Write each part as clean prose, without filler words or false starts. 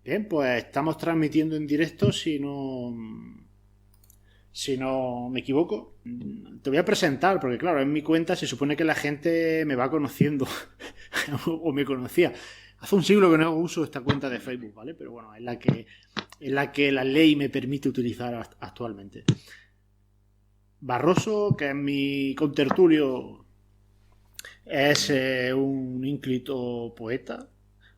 Bien, pues estamos transmitiendo en directo, si no me equivoco. Te voy a presentar, porque claro, en mi cuenta se supone que la gente me va conociendo o me conocía. Hace un siglo que no uso esta cuenta de Facebook, ¿vale? Pero bueno, es la que la ley me permite utilizar actualmente. Barroso, que es mi contertulio, es un ínclito poeta,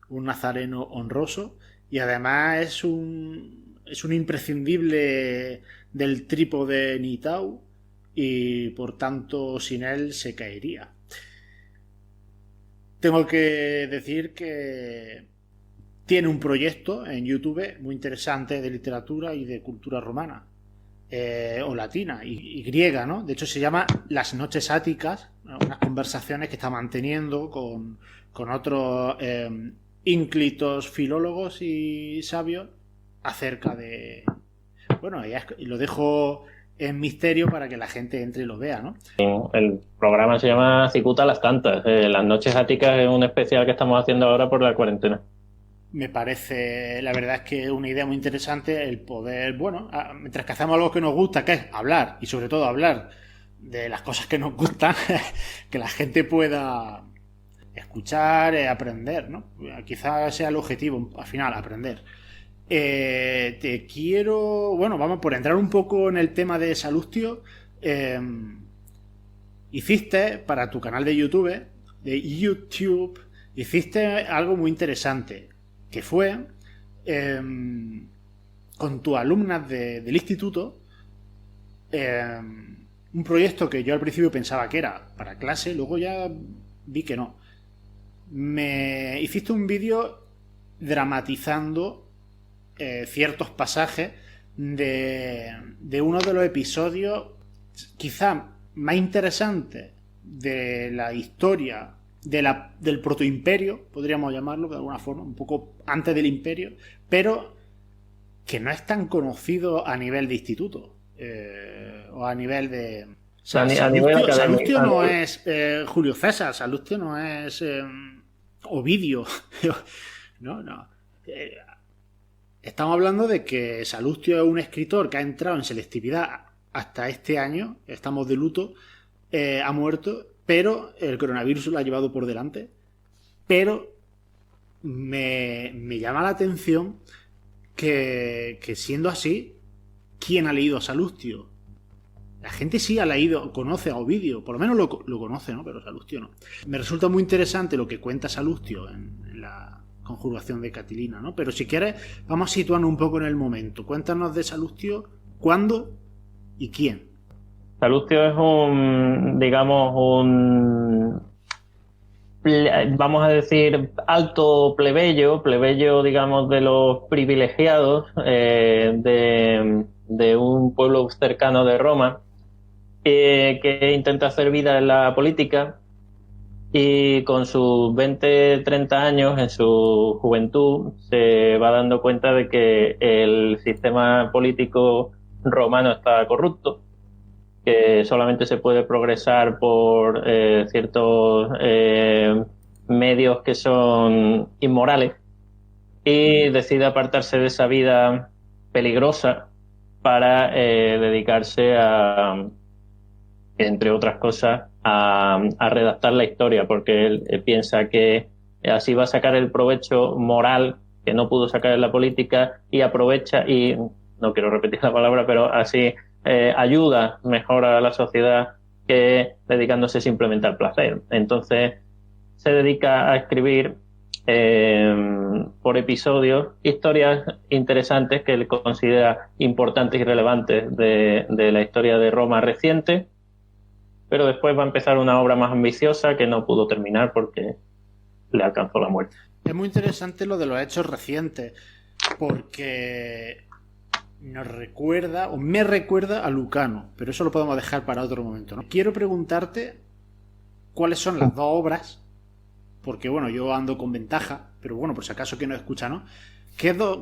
un nazareno honroso y además es un imprescindible del trípode Nitau y por tanto sin él se caería. Tengo que decir que tiene un proyecto en YouTube muy interesante de literatura y de cultura romana. O latina y griega, ¿no? De hecho se llama Las Noches Áticas, ¿no? Unas conversaciones que está manteniendo con otros ínclitos filólogos y sabios acerca de... Bueno, y lo dejo en misterio para que la gente entre y lo vea, ¿no? El programa se llama Cicuta las Tantas. Las Noches Áticas es un especial que estamos haciendo ahora por la cuarentena. Me parece, la verdad es que una idea muy interesante el poder, bueno, mientras que hacemos algo que nos gusta, que es hablar, y sobre todo hablar de las cosas que nos gustan, que la gente pueda escuchar, aprender, ¿no? Quizás sea el objetivo, al final, aprender. Te quiero, bueno, vamos por entrar un poco en el tema de Salustio. Hiciste para tu canal de YouTube, hiciste algo muy interesante que fue con tus alumnas del instituto un proyecto que yo al principio pensaba que era para clase, luego ya vi que no. Me hiciste un vídeo dramatizando ciertos pasajes de uno de los episodios quizá más interesantes de la historia del protoimperio, podríamos llamarlo de alguna forma, un poco antes del imperio, pero que no es tan conocido a nivel de instituto o a nivel de... O sea, A nivel académico. Salustio no es Julio César, Salustio no es Ovidio, no. Estamos hablando de que Salustio es un escritor que ha entrado en selectividad hasta este año, estamos de luto, ha muerto, pero el coronavirus lo ha llevado por delante. Pero me llama la atención que siendo así, ¿quién ha leído a Salustio? La gente sí ha leído, conoce a Ovidio, por lo menos lo conoce, ¿no? Pero Salustio no. Me resulta muy interesante lo que cuenta Salustio en la conjugación de Catilina, ¿no? Pero si quieres, vamos a situarnos un poco en el momento. Cuéntanos de Salustio, cuándo y quién. Salustio es vamos a decir, alto plebeyo, digamos, de los privilegiados de un pueblo cercano de Roma, que intenta hacer vida en la política y con sus 20-30 años, en su juventud, se va dando cuenta de que el sistema político romano está corrupto, que solamente se puede progresar por ciertos medios que son inmorales, y decide apartarse de esa vida peligrosa para dedicarse a, entre otras cosas, a redactar la historia, porque él piensa que así va a sacar el provecho moral que no pudo sacar en la política, y aprovecha, y no quiero repetir la palabra, pero así ayuda mejor a la sociedad que dedicándose simplemente al placer. Entonces se dedica a escribir por episodios historias interesantes que él considera importantes y relevantes de la historia de Roma reciente, pero después va a empezar una obra más ambiciosa que no pudo terminar porque le alcanzó la muerte. Es muy interesante lo de los hechos recientes, porque nos recuerda, o me recuerda a Lucano, pero eso lo podemos dejar para otro momento, ¿no? Quiero preguntarte cuáles son las dos obras, porque bueno, yo ando con ventaja, pero bueno, por si acaso que no escucha, ¿no?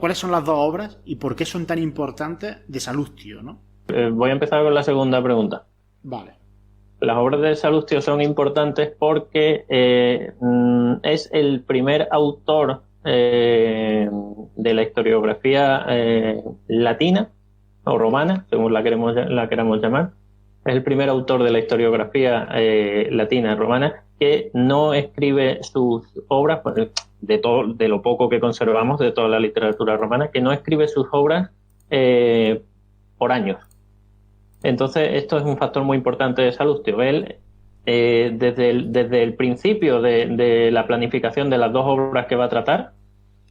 ¿Cuáles son las dos obras y por qué son tan importantes de Salustio, ¿no? Voy a empezar con la segunda pregunta. Vale. Las obras de Salustio son importantes porque es el primer autor de la historiografía latina o romana, según la queramos llamar. Es el primer autor de la historiografía latina romana que no escribe sus obras, pues, de lo poco que conservamos de toda la literatura romana, que no escribe sus obras por años. Entonces, esto es un factor muy importante de Salustio. Él, desde el principio de la planificación de las dos obras que va a tratar,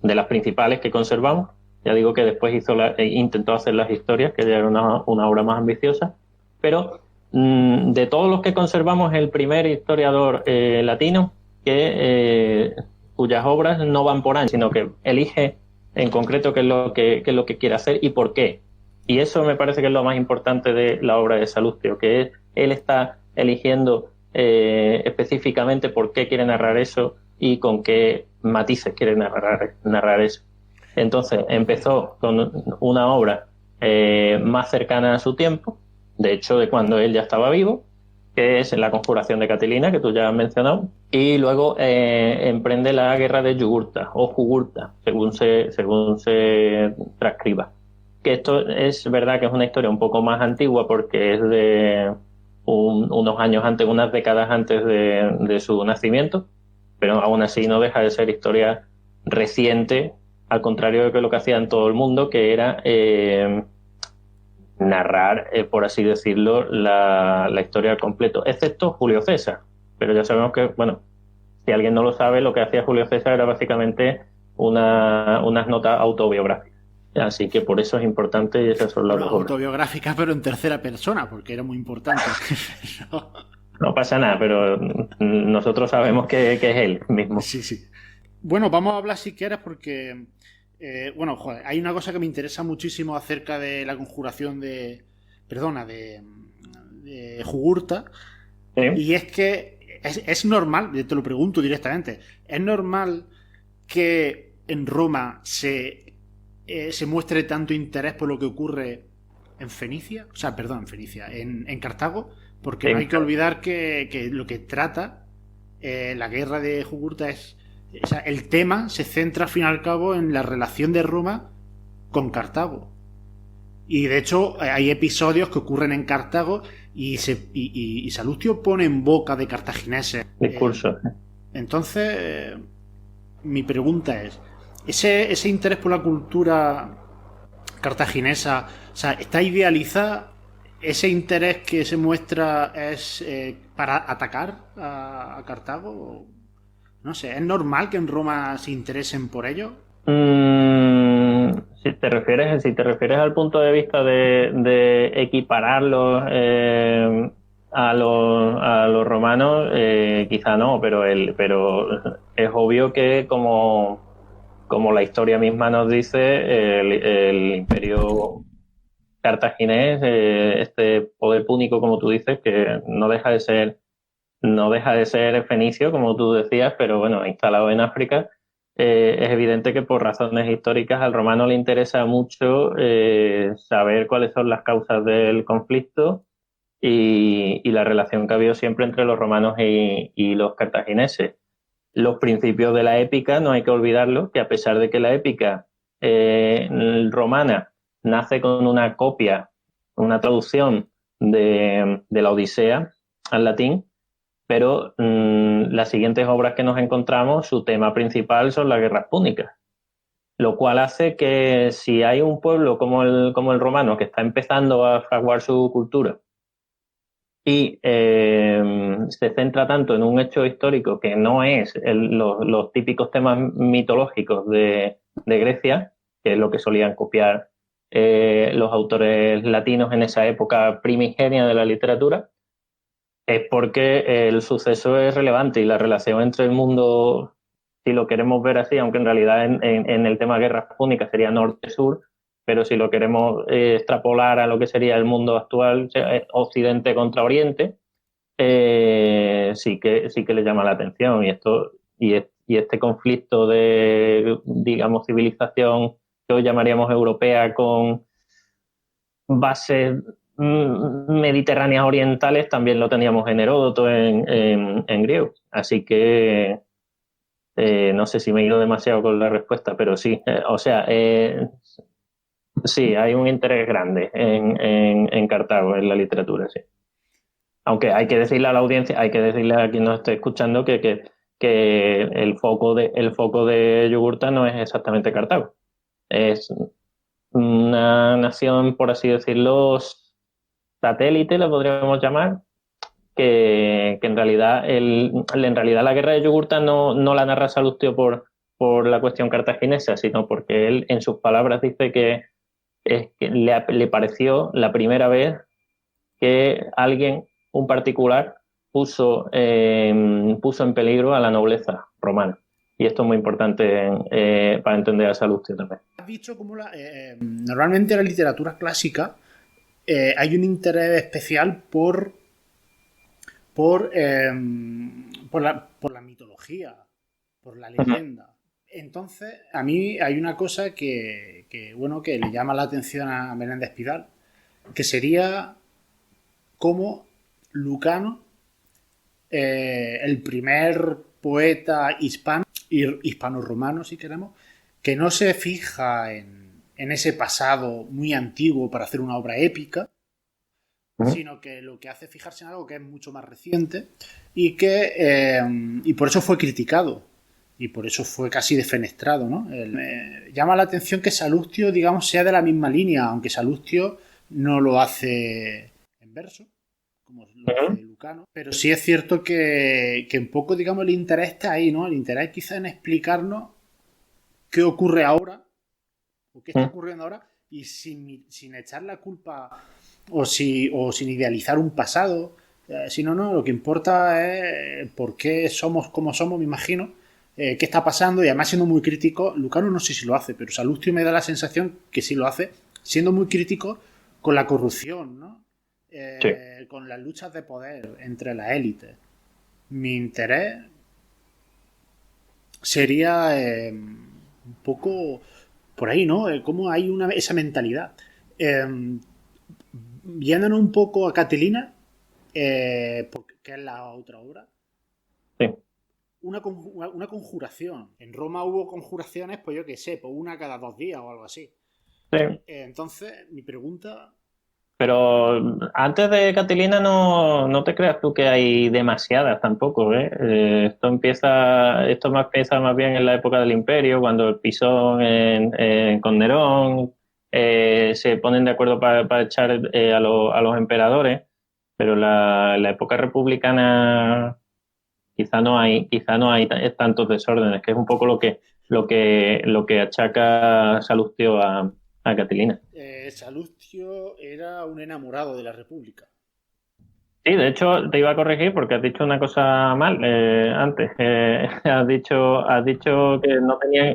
de las principales que conservamos, ya digo que después intentó hacer las historias, que ya era una obra más ambiciosa, pero de todos los que conservamos, el primer historiador latino cuyas obras no van por años, sino que elige en concreto qué es lo que quiere hacer y por qué. Y eso me parece que es lo más importante de la obra de Salustio, que él está eligiendo específicamente por qué quiere narrar eso y con qué matices quiere narrar eso. Entonces empezó con una obra más cercana a su tiempo, de hecho de cuando él ya estaba vivo, que es La conjuración de Catilina, que tú ya has mencionado, y luego emprende la guerra de Yugurta o Jugurta, según se transcriba. Que esto es verdad que es una historia un poco más antigua porque es de unos años antes, unas décadas antes de su nacimiento, pero aún así no deja de ser historia reciente, al contrario de que lo que hacía en todo el mundo, que era narrar, por así decirlo, la historia al completo, excepto Julio César. Pero ya sabemos que, bueno, si alguien no lo sabe, lo que hacía Julio César era básicamente unas notas autobiográficas. Así que por eso es importante y esas son las dos obras. Autobiográfica, pero en tercera persona, porque era muy importante. No. No pasa nada, pero nosotros sabemos que es él mismo. Sí, sí. Bueno, vamos a hablar si quieres porque... bueno, joder, hay una cosa que me interesa muchísimo acerca de la conjuración de Jugurta. ¿Sí? Y es que es normal, te lo pregunto directamente, ¿es normal que en Roma se muestre tanto interés por lo que ocurre en Fenicia? O sea, perdón, en Fenicia, en Cartago, porque no hay que olvidar que lo que trata la guerra de Jugurta es... O sea, el tema se centra al fin y al cabo en la relación de Roma con Cartago. Y de hecho hay episodios que ocurren en Cartago y Salustio pone en boca de cartagineses discurso. Entonces, mi pregunta es, ese interés por la cultura cartaginesa, o sea, ¿está idealizada? ¿Ese interés que se muestra es para atacar a Cartago? No sé, ¿es normal que en Roma se interesen por ello? Si te refieres al punto de vista de equipararlos a los romanos, quizá no, pero es obvio que como la historia misma nos dice, el imperio cartaginés, este poder púnico, como tú dices, que no deja de ser fenicio, como tú decías, pero bueno, instalado en África, es evidente que por razones históricas al romano le interesa mucho saber cuáles son las causas del conflicto y la relación que ha habido siempre entre los romanos y los cartagineses. Los principios de la épica, no hay que olvidarlo, que a pesar de que la épica romana nace con una copia, una traducción de la Odisea al latín, pero las siguientes obras que nos encontramos, su tema principal son las guerras púnicas, lo cual hace que si hay un pueblo como el romano que está empezando a fraguar su cultura y se centra tanto en un hecho histórico que no es los típicos temas mitológicos de Grecia, que es lo que solían copiar los autores latinos en esa época primigenia de la literatura, es porque el suceso es relevante y la relación entre el mundo, si lo queremos ver así, aunque en realidad en el tema guerras púnicas sería norte-sur, pero si lo queremos extrapolar a lo que sería el mundo actual, occidente contra oriente, sí que le llama la atención. Y este conflicto de, digamos, civilización que hoy llamaríamos europea con bases mediterráneas orientales también lo teníamos en Heródoto, en griego. Así que No sé si me he ido demasiado con la respuesta, pero sí. Sí, hay un interés grande en Cartago, en la literatura, sí. Aunque hay que decirle a la audiencia, hay que decirle a quien nos esté escuchando que el foco de Yugurta no es exactamente Cartago. Es una nación, por así decirlo, satélite, lo podríamos llamar, que en realidad la guerra de Yugurta no la narra Salustio por la cuestión cartaginesa, sino porque él, en sus palabras, dice que le pareció la primera vez que alguien, un particular, puso en peligro a la nobleza romana. Y esto es muy importante para entender a Salustio también. Has dicho cómo normalmente en la literatura clásica hay un interés especial por, eh, por la mitología, por la Ujú. leyenda. Entonces, a mí hay una cosa bueno, que le llama la atención a Menéndez Pidal, que sería cómo Lucano, el primer poeta hispano-romano, si queremos, que no se fija en ese pasado muy antiguo para hacer una obra épica, Ujú. sino que lo que hace es fijarse en algo que es mucho más reciente y por eso fue criticado y por eso fue casi defenestrado, ¿no? Me llama la atención que Salustio, digamos, sea de la misma línea, aunque Salustio no lo hace en verso, como lo hace Ujú. Lucano, pero sí es cierto que un poco, digamos, el interés está ahí, ¿no? El interés quizá en explicarnos qué ocurre ahora o qué está Ujú. ocurriendo ahora y sin echar la culpa o sin idealizar un pasado. Si no, no, lo que importa es por qué somos como somos, me imagino, qué está pasando y además siendo muy crítico, Lucano no sé si lo hace, pero Salustio me da la sensación que sí lo hace, siendo muy crítico con la corrupción, ¿no? Sí. Con las luchas de poder entre las élites. Mi interés sería un poco por ahí, ¿no? Cómo hay esa mentalidad. Eh, Yéndonos un poco a Catelina, que es la otra obra, Sí. una conjuración. En Roma hubo conjuraciones, pues yo qué sé, pues una cada 2 días o algo así. Sí. Entonces, mi pregunta. Pero antes de Catilina no te creas tú que hay demasiadas tampoco, ¿eh? Esto empieza más bien en la época del Imperio, cuando el Pisón con Nerón se ponen de acuerdo para echar a los emperadores, pero la época republicana quizá no hay tantos desórdenes, que es un poco lo que achaca Salustio a Catilina. Salustio era un enamorado de la República. Sí, de hecho te iba a corregir porque has dicho una cosa mal antes. Has dicho que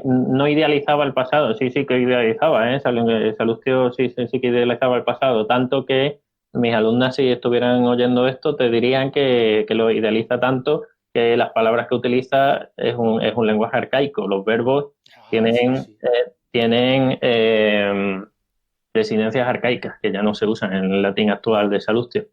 no idealizaba el pasado. Sí, sí que idealizaba, ¿eh? Salustio sí, sí, sí que idealizaba el pasado. Tanto que mis alumnas, si estuvieran oyendo esto, te dirían que lo idealiza tanto que las palabras que utiliza es un lenguaje arcaico. Los verbos Ah, sí, tienen, sí. residencias arcaicas que ya no se usan en el latín actual de Salustio.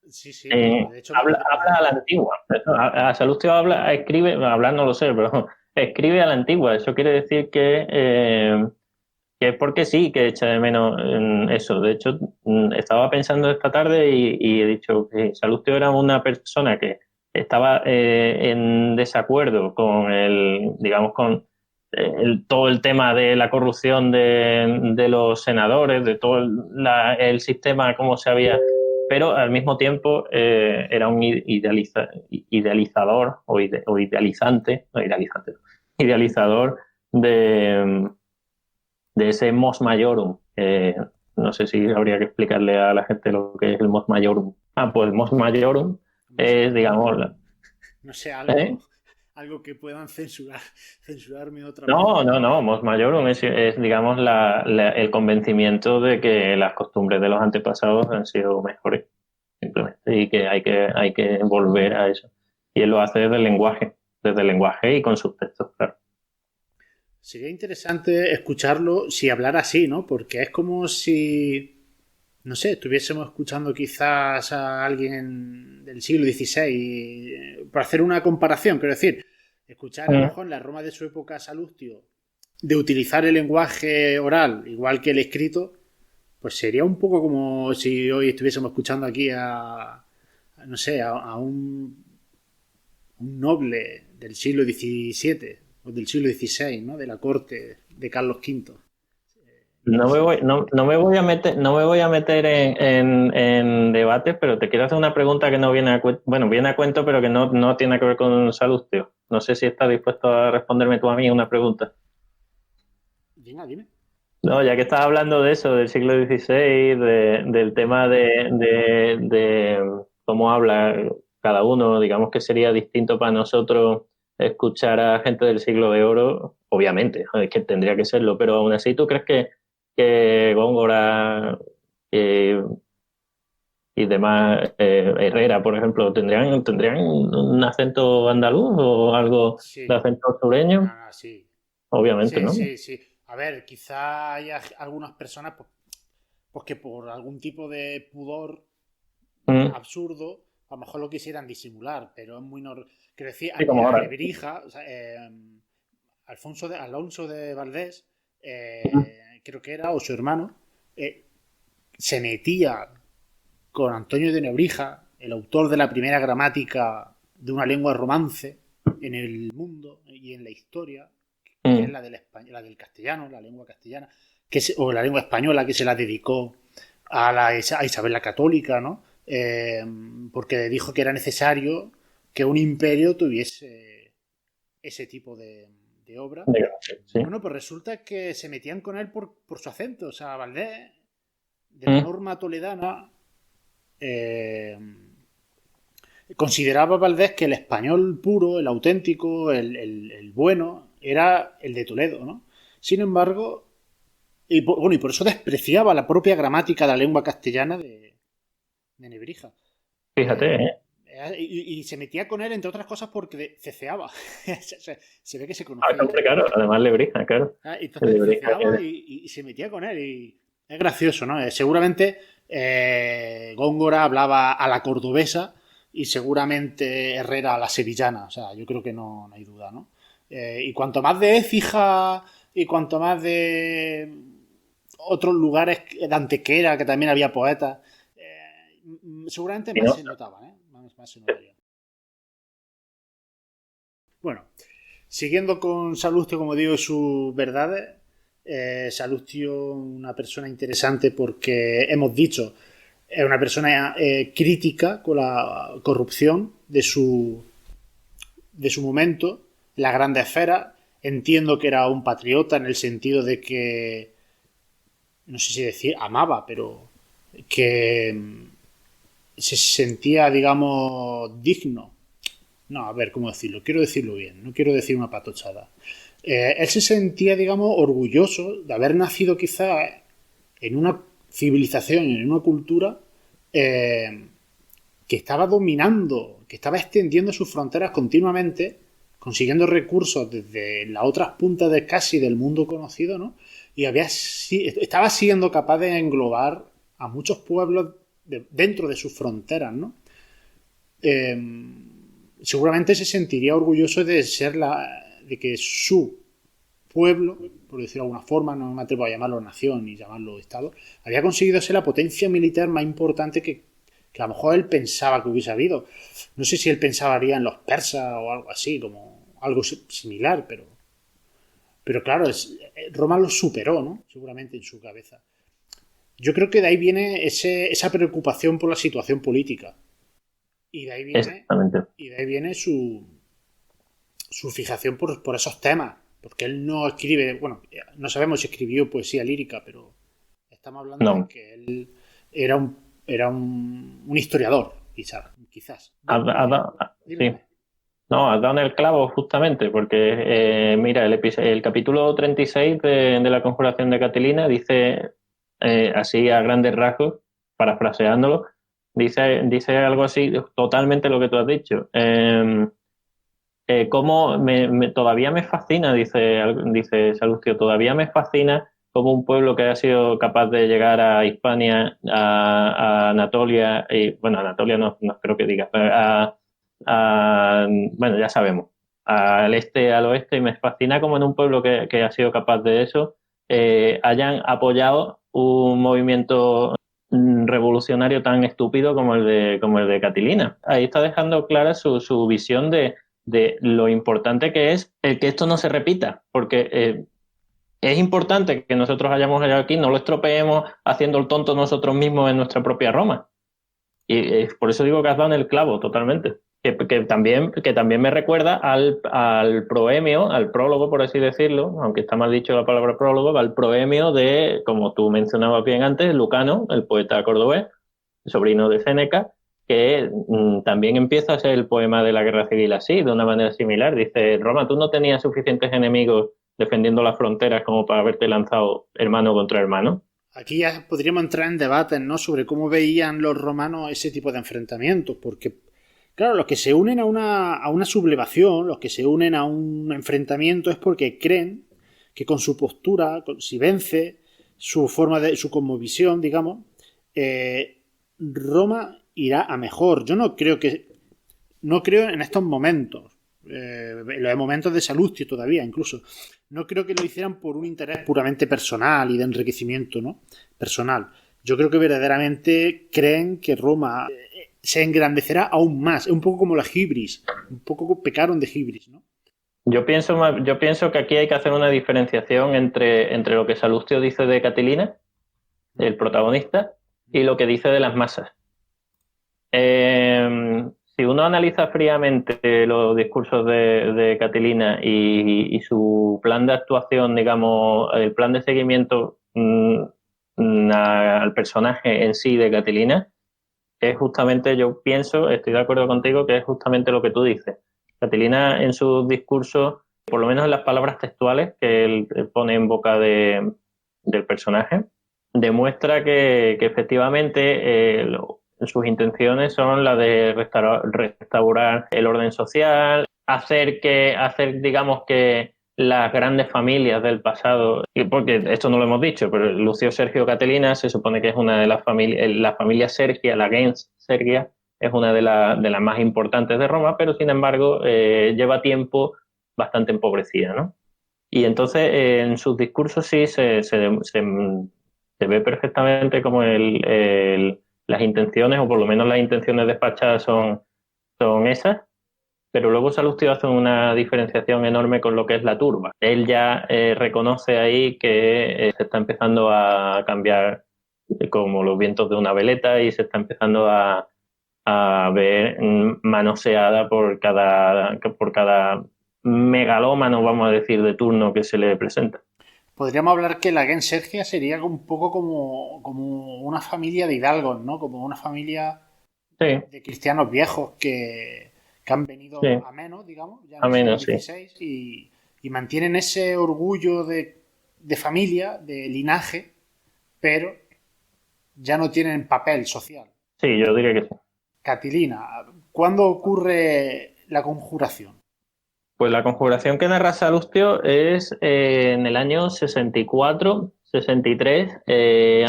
Sí, sí, no. De hecho, Habla a la antigua. A Salustio escribe, hablar no lo sé, pero escribe a la antigua. Eso quiere decir que es porque sí, que echa de menos eso. De hecho, estaba pensando esta tarde y he dicho que Salustio era una persona que estaba en desacuerdo con digamos, con todo el tema de la corrupción de los senadores, de todo el sistema, cómo se había, pero al mismo tiempo era un idealizador o idealizante, no idealizante, no, idealizador de ese mos maiorum. No sé si habría que explicarle a la gente lo que es el mos maiorum. Pues el mos maiorum no sé, es, digamos, no sé, ¿eh? algo que puedan censurarme otra vez. No, no, no, mos maiorum es, digamos, el convencimiento de que las costumbres de los antepasados han sido mejores, simplemente, y que hay que volver a eso. Y él lo hace desde el lenguaje y con sus textos, claro. Sería interesante escucharlo si hablara así, ¿no? Porque es como si, no sé, estuviésemos escuchando quizás a alguien del siglo XVI para hacer una comparación, quiero decir. Escuchar a lo mejor en la Roma de su época a Salustio de utilizar el lenguaje oral igual que el escrito, pues sería un poco como si hoy estuviésemos escuchando aquí no sé, a un noble del siglo XVII o del siglo XVI, ¿no? De la corte de Carlos V. No me voy a meter en debates, pero te quiero hacer una pregunta que no viene a cuento, bueno, viene a cuento, pero que no tiene que ver con Salustio. No sé si estás dispuesto a responderme tú a mí una pregunta. Venga, dime. No, ya que estás hablando de eso, del siglo XVI, del tema de cómo habla cada uno, digamos que sería distinto para nosotros escuchar a gente del siglo de oro, obviamente, es que tendría que serlo, pero aún así, ¿tú crees que Góngora y demás, Herrera, por ejemplo, tendrían un acento andaluz o algo de Sí, acento sureño? sí. Obviamente, Sí, ¿no? sí, sí. A ver, quizá haya algunas personas pues que por algún tipo de pudor Mm, absurdo, a lo mejor lo quisieran disimular, pero es muy normal. Quiero decir, sí, como a ahora. Lebrija, o sea, Alonso de Valdés, Mm, creo que era, o su hermano, se metía con Antonio de Nebrija, el autor de la primera gramática de una lengua romance en el mundo y en la historia, que es mm, la del castellano, la lengua castellana, o la lengua española, que se la dedicó a Isabel la Católica, ¿no? Porque dijo que era necesario que un imperio tuviese ese tipo de obra. sí. Bueno, pues resulta que se metían con él por su acento. O sea, Valdés, de la Mm. norma toledana, eh, consideraba Valdés que el español puro, el auténtico, el bueno, era el de Toledo, ¿no? Sin embargo, y por eso despreciaba la propia gramática de la lengua castellana de Nebrija. Fíjate, Eh, ¿eh? y se metía con él, entre otras cosas, porque ceceaba. Se ve que se Ah, conocían. hombre, claro, además Lebrija, claro. Entonces Lebrija, ceceaba y se metía con él. Y es gracioso, ¿no? Seguramente Góngora hablaba a la cordobesa y seguramente Herrera a la sevillana. O sea, yo creo que no hay duda, ¿no? Y cuanto más de Écija y cuanto más de otros lugares de Antequera, que también había poetas, seguramente y más no, se notaban, ¿eh? Más se notaría. Bueno, siguiendo con Salustio, como digo, sus verdades, Salustio, una persona interesante porque hemos dicho, es una persona crítica con la corrupción de su momento, la grande esfera. Entiendo que era un patriota en el sentido de que, no sé si decir, amaba, pero que se sentía, digamos, digno. No, a ver, ¿cómo decirlo? Quiero decirlo bien, no quiero decir una patochada. Él se sentía, digamos, orgulloso de haber nacido quizá en una civilización, en una cultura eh, que estaba dominando, que estaba extendiendo sus fronteras continuamente, consiguiendo recursos desde las otras puntas de casi del mundo conocido, ¿no? Y estaba siendo capaz de englobar a muchos pueblos dentro de sus fronteras, ¿no? Eh, seguramente se sentiría orgulloso de de que su pueblo, por decirlo de alguna forma, no me atrevo a llamarlo nación ni llamarlo Estado, había conseguido ser la potencia militar más importante que a lo mejor él pensaba que hubiese habido. No sé si él pensaría en los persas o algo así, como algo similar, pero claro, Roma lo superó, ¿no? Seguramente en su cabeza. Yo creo que de ahí viene esa preocupación por la situación política. Y de ahí viene, exactamente. y de ahí viene su fijación por esos temas. Porque él no escribe, bueno, no sabemos si escribió poesía lírica, pero estamos hablando de No, que él era un historiador, quizás. has, Dime, has dime, dado- dime, sí, dime. no, has dado en el clavo justamente, porque mira, el capítulo 36 de la Conjuración de Catilina dice, así a grandes rasgos, parafraseándolo, dice algo así, totalmente lo que tú has dicho. Cómo todavía me fascina, dice Salustio, todavía me fascina cómo un pueblo que ha sido capaz de llegar a Hispania, a Anatolia, y bueno, Anatolia no creo que diga, bueno, ya sabemos, al este, al oeste, y me fascina como en un pueblo que ha sido capaz de eso, hayan apoyado un movimiento revolucionario tan estúpido como el de Catilina. Ahí está dejando clara su visión de lo importante que es el que esto no se repita, porque es importante que nosotros hayamos llegado aquí, no lo estropeemos haciendo el tonto nosotros mismos en nuestra propia Roma. Y por eso digo que has dado en el clavo totalmente. Que también me recuerda al proemio, al prólogo, por así decirlo, aunque está mal dicho la palabra prólogo, al proemio de, como tú mencionabas bien antes, Lucano, el poeta cordobés, sobrino de Séneca, que también empieza a ser el poema de la guerra civil así, de una manera similar. Dice, Roma, tú no tenías suficientes enemigos defendiendo las fronteras como para haberte lanzado hermano contra hermano. Aquí ya podríamos entrar en debates, ¿no? Sobre cómo veían los romanos ese tipo de enfrentamientos, porque, claro, los que se unen a una sublevación, los que se unen a un enfrentamiento es porque creen que con su postura, si vence, su cosmovisión, digamos, Roma irá a mejor. Yo no creo en estos momentos, en los momentos de Salustio todavía incluso, no creo que lo hicieran por un interés puramente personal y de enriquecimiento, ¿no? Personal. Yo creo que verdaderamente creen que Roma se engrandecerá aún más. Es un poco como la hibris, un poco pecaron de hibris, ¿no? Yo pienso que aquí hay que hacer una diferenciación entre lo que Salustio dice de Catilina, el protagonista, y lo que dice de las masas. Si uno analiza fríamente los discursos de Catilina y su plan de actuación, digamos, el plan de seguimiento al personaje en sí de Catilina, es justamente, yo pienso, estoy de acuerdo contigo, que es justamente lo que tú dices. Catilina en sus discursos, por lo menos en las palabras textuales que él pone en boca del personaje, demuestra que efectivamente sus intenciones son las de restaurar el orden social, hacer digamos que las grandes familias del pasado, porque esto no lo hemos dicho, pero Lucio Sergio Catilina se supone que es una de las familias, la familia Sergia, la gens Sergia, es una de las más importantes de Roma, pero sin embargo lleva tiempo bastante empobrecida, ¿no? Y entonces en sus discursos sí se ve perfectamente como las intenciones, o por lo menos las intenciones despachadas son esas, pero luego Salustio hace una diferenciación enorme con lo que es la turba. Él ya reconoce ahí que se está empezando a cambiar como los vientos de una veleta y se está empezando a ver manoseada por cada megalómano, vamos a decir, de turno que se le presenta. Podríamos hablar que la Gens Sergia sería un poco como una familia de hidalgos, ¿no? Como una familia Sí, de cristianos viejos que han venido sí, a menos, digamos, ya en a el siglo menos sí. XVI y mantienen ese orgullo de familia, de linaje, pero ya no tienen papel social. Sí, yo diría que sí. Catilina, ¿cuándo ocurre la conjuración? Pues la conjuración que narra Salustio es en el año 64, 63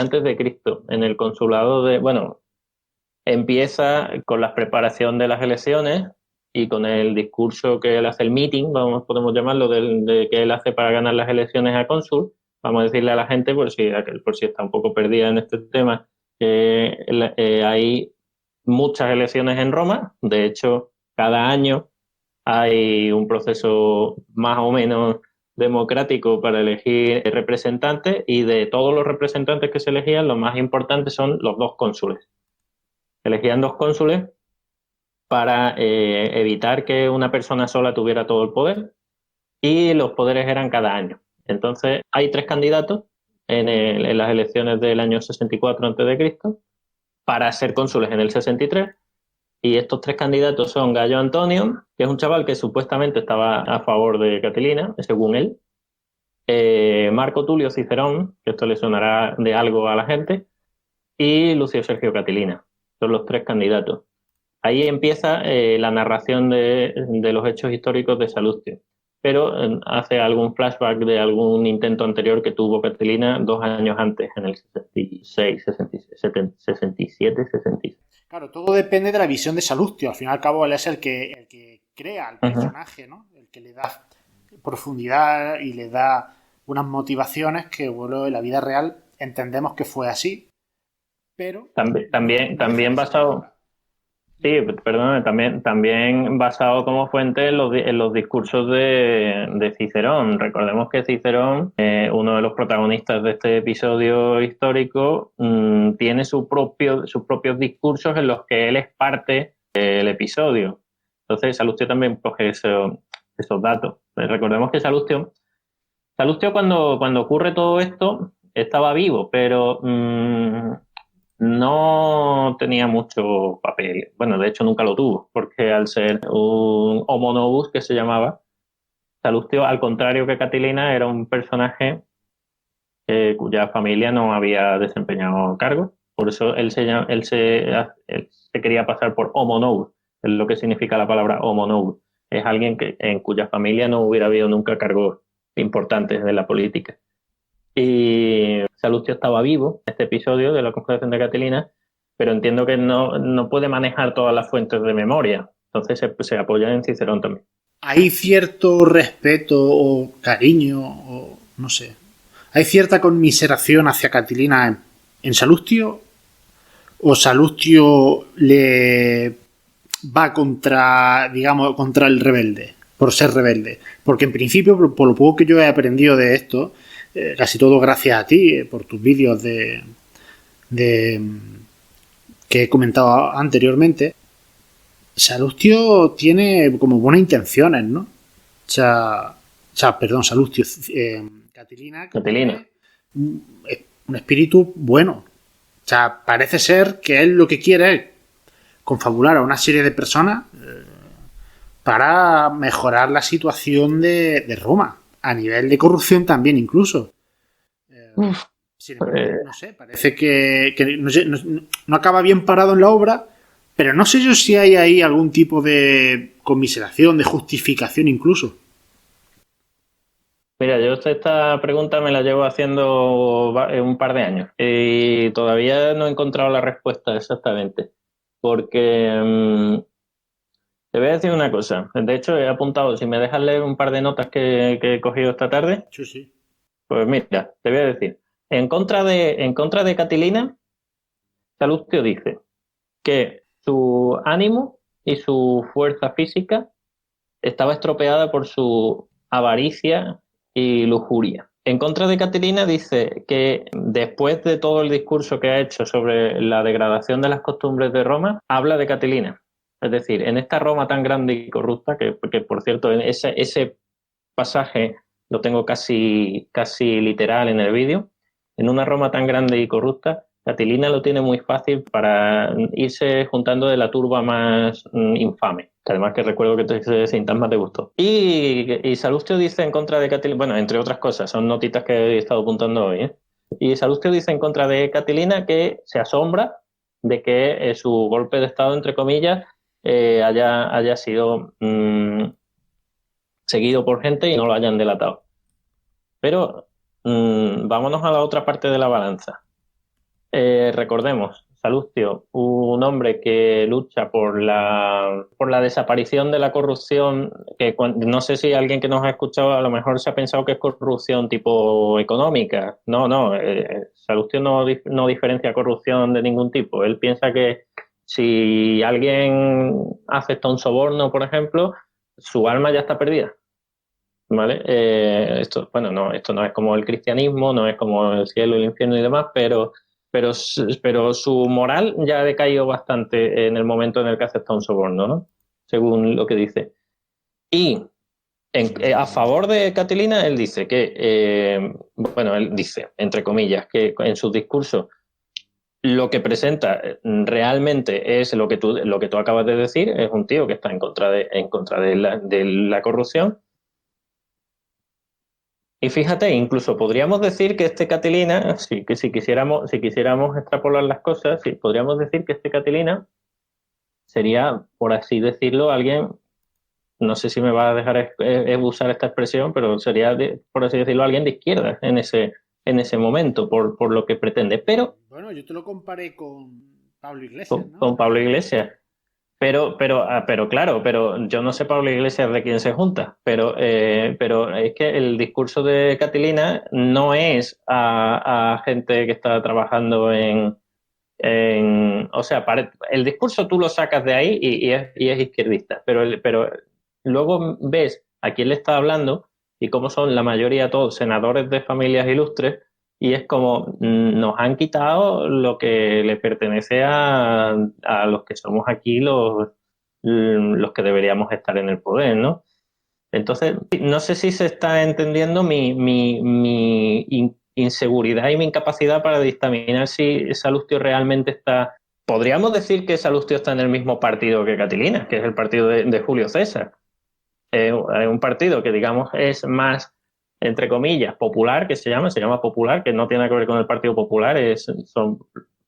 antes de Cristo, en el consulado bueno, empieza con la preparación de las elecciones y con el discurso que él hace, el meeting, podemos llamarlo, de que él hace para ganar las elecciones a cónsul. Vamos a decirle a la gente, por si está un poco perdida en este tema, que hay muchas elecciones en Roma. De hecho, cada año hay un proceso más o menos democrático para elegir representantes, y de todos los representantes que se elegían, los más importantes son los dos cónsules. Elegían dos cónsules para evitar que una persona sola tuviera todo el poder, y los poderes eran cada año. Entonces hay tres candidatos en las elecciones del año 64 a.C. para ser cónsules en el 63, y estos tres candidatos son Gallo Antonio, que es un chaval que supuestamente estaba a favor de Catilina, según él, Marco Tulio Cicerón, que esto le sonará de algo a la gente, y Lucio Sergio Catilina. Son los tres candidatos. Ahí empieza la narración de los hechos históricos de Salustio, pero hace algún flashback de algún intento anterior que tuvo Catilina 2 años antes, en el 66, 66, 67, 66. Claro, todo depende de la visión de Salustio. Al fin y al cabo, él es el que crea el Ajá. personaje, ¿no? que le da profundidad y le da unas motivaciones que, bueno, en la vida real entendemos que fue así, pero también basado. Sí, perdón, también basado como fuente en los discursos de Cicerón. Recordemos que Cicerón, uno de los protagonistas de este episodio histórico, tiene sus propios discursos en los que él es parte del episodio. Entonces, Salustio también coge esos datos. Recordemos que Salustio cuando ocurre todo esto estaba vivo, pero no tenía mucho papel. Bueno, de hecho nunca lo tuvo, porque al ser un homo novus que se llamaba, Salustio, al contrario que Catilina, era un personaje cuya familia no había desempeñado cargo. Por eso él se quería pasar por homo novus, es lo que significa la palabra homo novus. Es alguien en cuya familia no hubiera habido nunca cargos importantes de la política. Y Salustio estaba vivo en este episodio de la congelación de Catilina, pero entiendo que no puede manejar todas las fuentes de memoria. Entonces se apoya en Cicerón también. ¿Hay cierto respeto o cariño o no sé? ¿Hay cierta conmiseración hacia Catilina en Salustio? ¿O Salustio le va contra, digamos, contra el rebelde, por ser rebelde? Porque en principio, por lo poco que yo he aprendido de esto, casi todo gracias a ti, por tus vídeos de que he comentado anteriormente, Salustio tiene como buenas intenciones, ¿no? Perdón, Salustio, Catilina tiene un espíritu bueno. O sea, parece ser que él lo que quiere es confabular a una serie de personas para mejorar la situación de Roma, a nivel de corrupción también incluso. Sin embargo, no sé, parece que no acaba bien parado en la obra, pero no sé yo si hay ahí algún tipo de conmiseración, de justificación incluso. Mira, yo esta pregunta me la llevo haciendo un par de años y todavía no he encontrado la respuesta exactamente. Porque te voy a decir una cosa. De hecho, he apuntado, si me dejas leer un par de notas que he cogido esta tarde. Sí, sí. Pues mira, te voy a decir. En contra de Catilina, Salustio dice que su ánimo y su fuerza física estaba estropeada por su avaricia y lujuria. En contra de Catilina dice que después de todo el discurso que ha hecho sobre la degradación de las costumbres de Roma, habla de Catilina. Es decir, en esta Roma tan grande y corrupta, que por cierto, en ese pasaje lo tengo casi literal en el vídeo, en una Roma tan grande y corrupta, Catilina lo tiene muy fácil para irse juntando de la turba más infame. Además que recuerdo que ese sintagma te gustó. Y Salustio dice en contra de Catilina, bueno, entre otras cosas, son notitas que he estado apuntando hoy, ¿eh? Y Salustio dice en contra de Catilina que se asombra de que su golpe de estado, entre comillas, haya sido seguido por gente y no lo hayan delatado. Pero vámonos a la otra parte de la balanza. Recordemos, Salustio, un hombre que lucha por la desaparición de la corrupción, que no sé si alguien que nos ha escuchado a lo mejor se ha pensado que es corrupción tipo económica. No, Salustio no diferencia corrupción de ningún tipo. Él piensa que si alguien acepta un soborno, por ejemplo, su alma ya está perdida. ¿Vale? Esto no es como el cristianismo, no es como el cielo, el infierno y demás, pero su moral ya ha decaído bastante en el momento en el que acepta un soborno, ¿no? Según lo que dice. Y a favor de Catilina, él dice él dice, entre comillas, que en sus discursos lo que presenta realmente es lo que tú acabas de decir, es un tío que está en contra de la corrupción. Y fíjate, incluso podríamos decir que este Catilina, si quisiéramos extrapolar las cosas, sí, podríamos decir que este Catilina sería, por así decirlo, alguien, no sé si me va a dejar usar esta expresión, pero sería, por así decirlo, alguien de izquierda en ese momento, por lo que pretende. Pero bueno, yo te lo comparé con Pablo Iglesias, ¿no? con Pablo Iglesias. pero claro, pero yo no sé Pablo Iglesias de quién se junta, pero es que el discurso de Catilina no es a gente que está trabajando o sea, el discurso tú lo sacas de ahí y es izquierdista, pero luego ves a quién le está hablando y cómo son la mayoría todos senadores de familias ilustres y es como nos han quitado lo que le pertenece a los que somos aquí los que deberíamos estar en el poder, ¿no? Entonces, no sé si se está entendiendo mi inseguridad y mi incapacidad para dictaminar si Salustio realmente está. Podríamos decir que Salustio está en el mismo partido que Catilina, que es el partido de Julio César. Es un partido que, digamos, es más, entre comillas, popular, que se llama popular, que no tiene nada que ver con el Partido Popular, son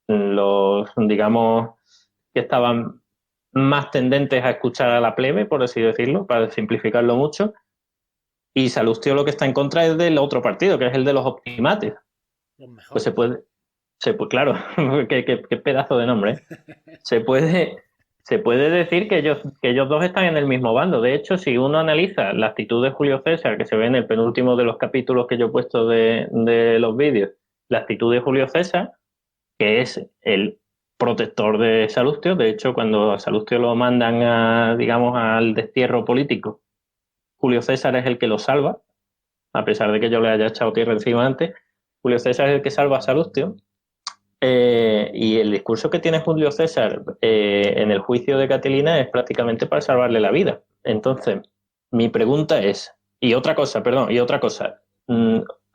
los, digamos, que estaban más tendentes a escuchar a la plebe, por así decirlo, para simplificarlo mucho, y Salustio lo que está en contra es del otro partido, que es el de los optimates. Los mejores. Pues claro, qué pedazo de nombre. Se puede decir que ellos dos están en el mismo bando. De hecho, si uno analiza la actitud de Julio César, que se ve en el penúltimo de los capítulos que yo he puesto de los vídeos, la actitud de Julio César, que es el protector de Salustio. De hecho, cuando a Salustio lo mandan digamos, al destierro político, Julio César es el que lo salva, a pesar de que yo le haya echado tierra encima antes. Julio César es el que salva a Salustio. Y el discurso que tiene Julio César en el juicio de Catilina es prácticamente para salvarle la vida. Entonces, mi pregunta es, y otra cosa,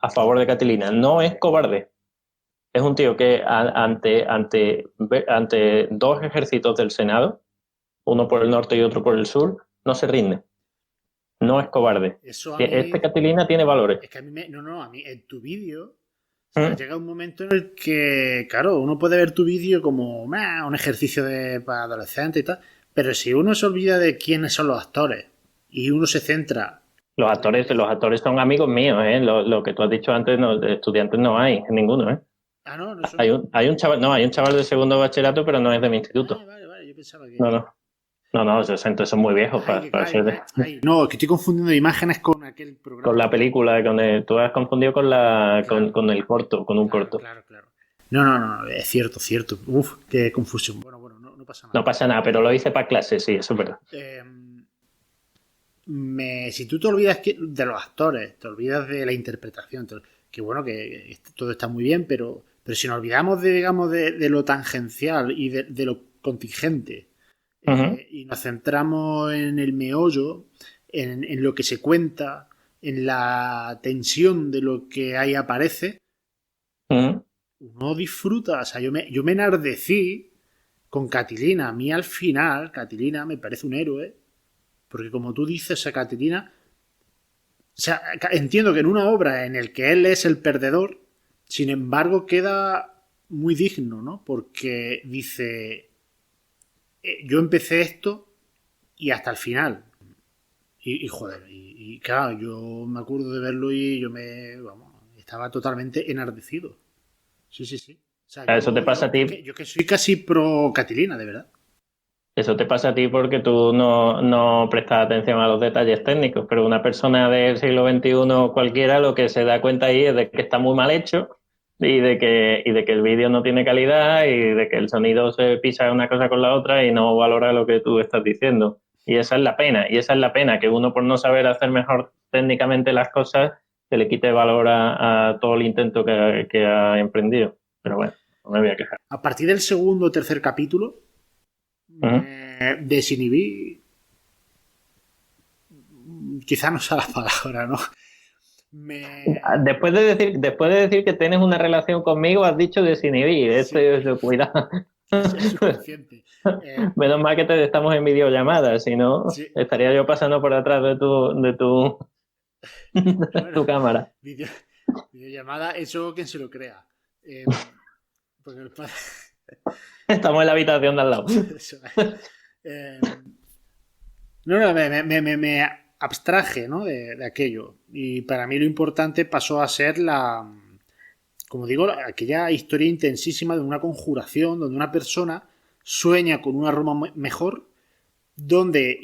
a favor de Catilina, no es cobarde. Es un tío que ante dos ejércitos del Senado, uno por el norte y otro por el sur, no se rinde. No es cobarde. Eso a mí, Este Catilina tiene valores. es que a mí a mí en tu vídeo, o sea, llega un momento en el que, claro, uno puede ver tu vídeo como un ejercicio para adolescentes y tal, pero si uno se olvida de quiénes son los actores y uno se centra. Los actores son amigos míos, ¿eh? Lo que tú has dicho antes, no, de estudiantes no hay, ninguno, ¿eh? Ah, no, no son. Hay un chaval de segundo bachillerato, pero no es de mi instituto. Ah, vale, yo pensaba que. No, esos entonces son muy viejos para ser No, es que estoy confundiendo imágenes con aquel programa. Con la película, tú has confundido con con el corto, con un corto. Claro. No, es cierto. Uf, qué confusión. Bueno, no pasa nada. No pasa nada, pero lo hice para clase, sí, eso es verdad. Si tú te olvidas de los actores, te olvidas de la interpretación, que bueno, que todo está muy bien, pero si nos olvidamos de lo tangencial y de lo contingente, y nos centramos en el meollo, en lo que se cuenta, en la tensión de lo que ahí aparece, uno disfruta. O sea, yo me enardecí con Catilina. A mí al final, Catilina me parece un héroe, porque como tú dices, a Catilina, o sea, entiendo que en una obra en el que él es el perdedor, sin embargo queda muy digno, ¿no? Porque dice, yo empecé esto y hasta el final. Y joder, y claro, yo me acuerdo de verlo y estaba totalmente enardecido. Sí. O sea, Eso te pasa a ti. Yo que soy casi pro Catilina, de verdad. Eso te pasa a ti porque tú no prestas atención a los detalles técnicos, pero una persona del siglo XXI cualquiera lo que se da cuenta ahí es de que está muy mal hecho y de que el vídeo no tiene calidad y de que el sonido se pisa una cosa con la otra y no valora lo que tú estás diciendo. Y esa es la pena, que uno por no saber hacer mejor técnicamente las cosas se le quite valor a todo el intento que ha emprendido. Pero bueno, no me voy a quejar. A partir del segundo o tercer capítulo, me desinhibí. Quizá no sea la palabra, ¿no? Después de decir que tienes una relación conmigo, has dicho desinhibir. Sí. Cuidado. Es suficiente. Menos mal que estamos en videollamada, si no, Sí. estaría yo pasando por atrás de tu tu cámara. Videollamada, eso quien se lo crea. Porque Estamos en la habitación de al lado. Me abstraje, ¿no? de aquello. Y para mí lo importante pasó a ser como digo, aquella historia intensísima de una conjuración donde una persona sueña con una Roma mejor donde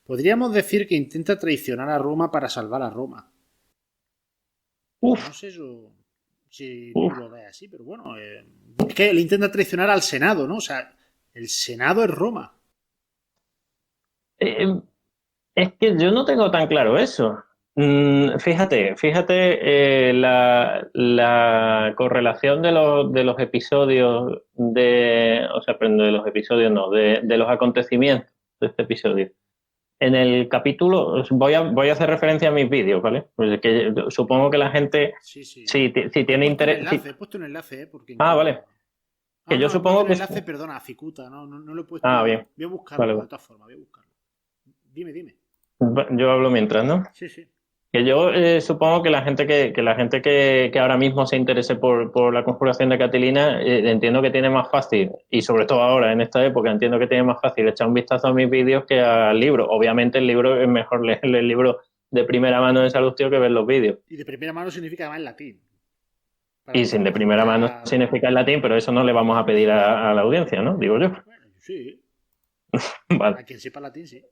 podríamos decir que intenta traicionar a Roma para salvar a Roma. Uf, No sé si tú uf. lo ves así, pero bueno, es que le intenta traicionar al Senado, ¿no? O sea, el Senado es Roma. Eh, es que yo no tengo tan claro eso. Fíjate la correlación de los episodios o sea, perdón, de los episodios no, de los acontecimientos de este episodio. En el capítulo, voy a hacer referencia a mis vídeos, ¿vale? Pues es que supongo que la gente, Sí, sí. si tiene interés. He puesto un enlace, porque Vale. Ah, Que yo no, he puesto supongo un que. enlace, perdona, a Cicuta, no lo he puesto. Bien. Voy a buscarlo, Vale, de vale. todas formas, voy a buscarlo. Dime. Yo hablo mientras, ¿no? Sí, sí. Que yo supongo que la gente que ahora mismo se interese por la conjuración de Catilina, entiendo que tiene más fácil, y sobre todo ahora en esta época, entiendo que tiene más fácil echar un vistazo a mis vídeos que al libro. Obviamente el libro es mejor leer el libro de primera mano de Salustio que ver los vídeos. Y de primera mano significa además en latín. Para Y sin de primera mano profundizar. significa en latín, pero eso no le vamos a pedir a la audiencia, ¿no? Digo yo. Bueno, sí. Vale. A quien sepa latín, sí.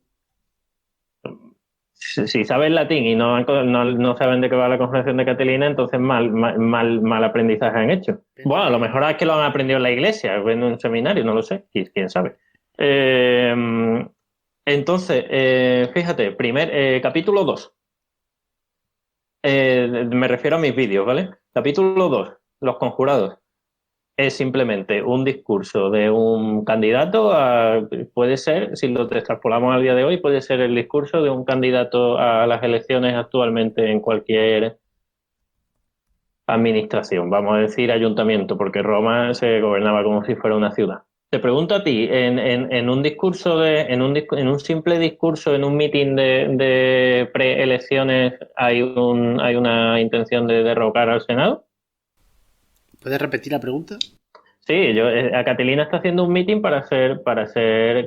Si saben latín y no saben de qué va la conjuración de Catilina, entonces mal aprendizaje han hecho. Pero, Bueno, a lo mejor es que lo han aprendido en la iglesia, en un seminario, no lo sé, quién sabe. Eh, entonces, fíjate, capítulo 2. Me refiero a mis vídeos, ¿vale? Capítulo 2, los conjurados. Es simplemente un discurso de un candidato puede ser, si lo extrapolamos al día de hoy, puede ser el discurso de un candidato a las elecciones actualmente en cualquier administración, vamos a decir ayuntamiento, porque Roma se gobernaba como si fuera una ciudad. Te pregunto a ti, en un discurso en un simple discurso, en un mitin de preelecciones, hay una intención de derrocar al Senado. ¿puedes repetir la pregunta? Sí, a Catilina está haciendo un meeting para ser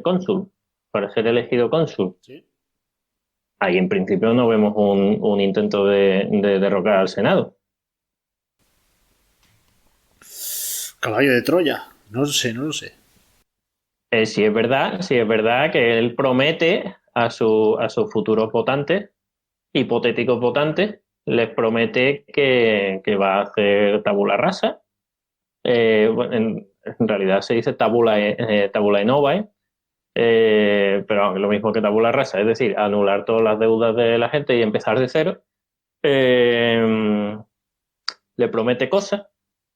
cónsul, para ser elegido cónsul. Sí. Ahí en principio no vemos un intento de derrocar al Senado. Caballo de Troya. No lo sé. Si es verdad que él promete a sus futuros votantes, hipotéticos votantes, les promete que va a hacer tabula rasa. Bueno, en realidad se dice tabula nova, pero vamos, lo mismo que tabula rasa, es decir, anular todas las deudas de la gente y empezar de cero. Le promete cosas,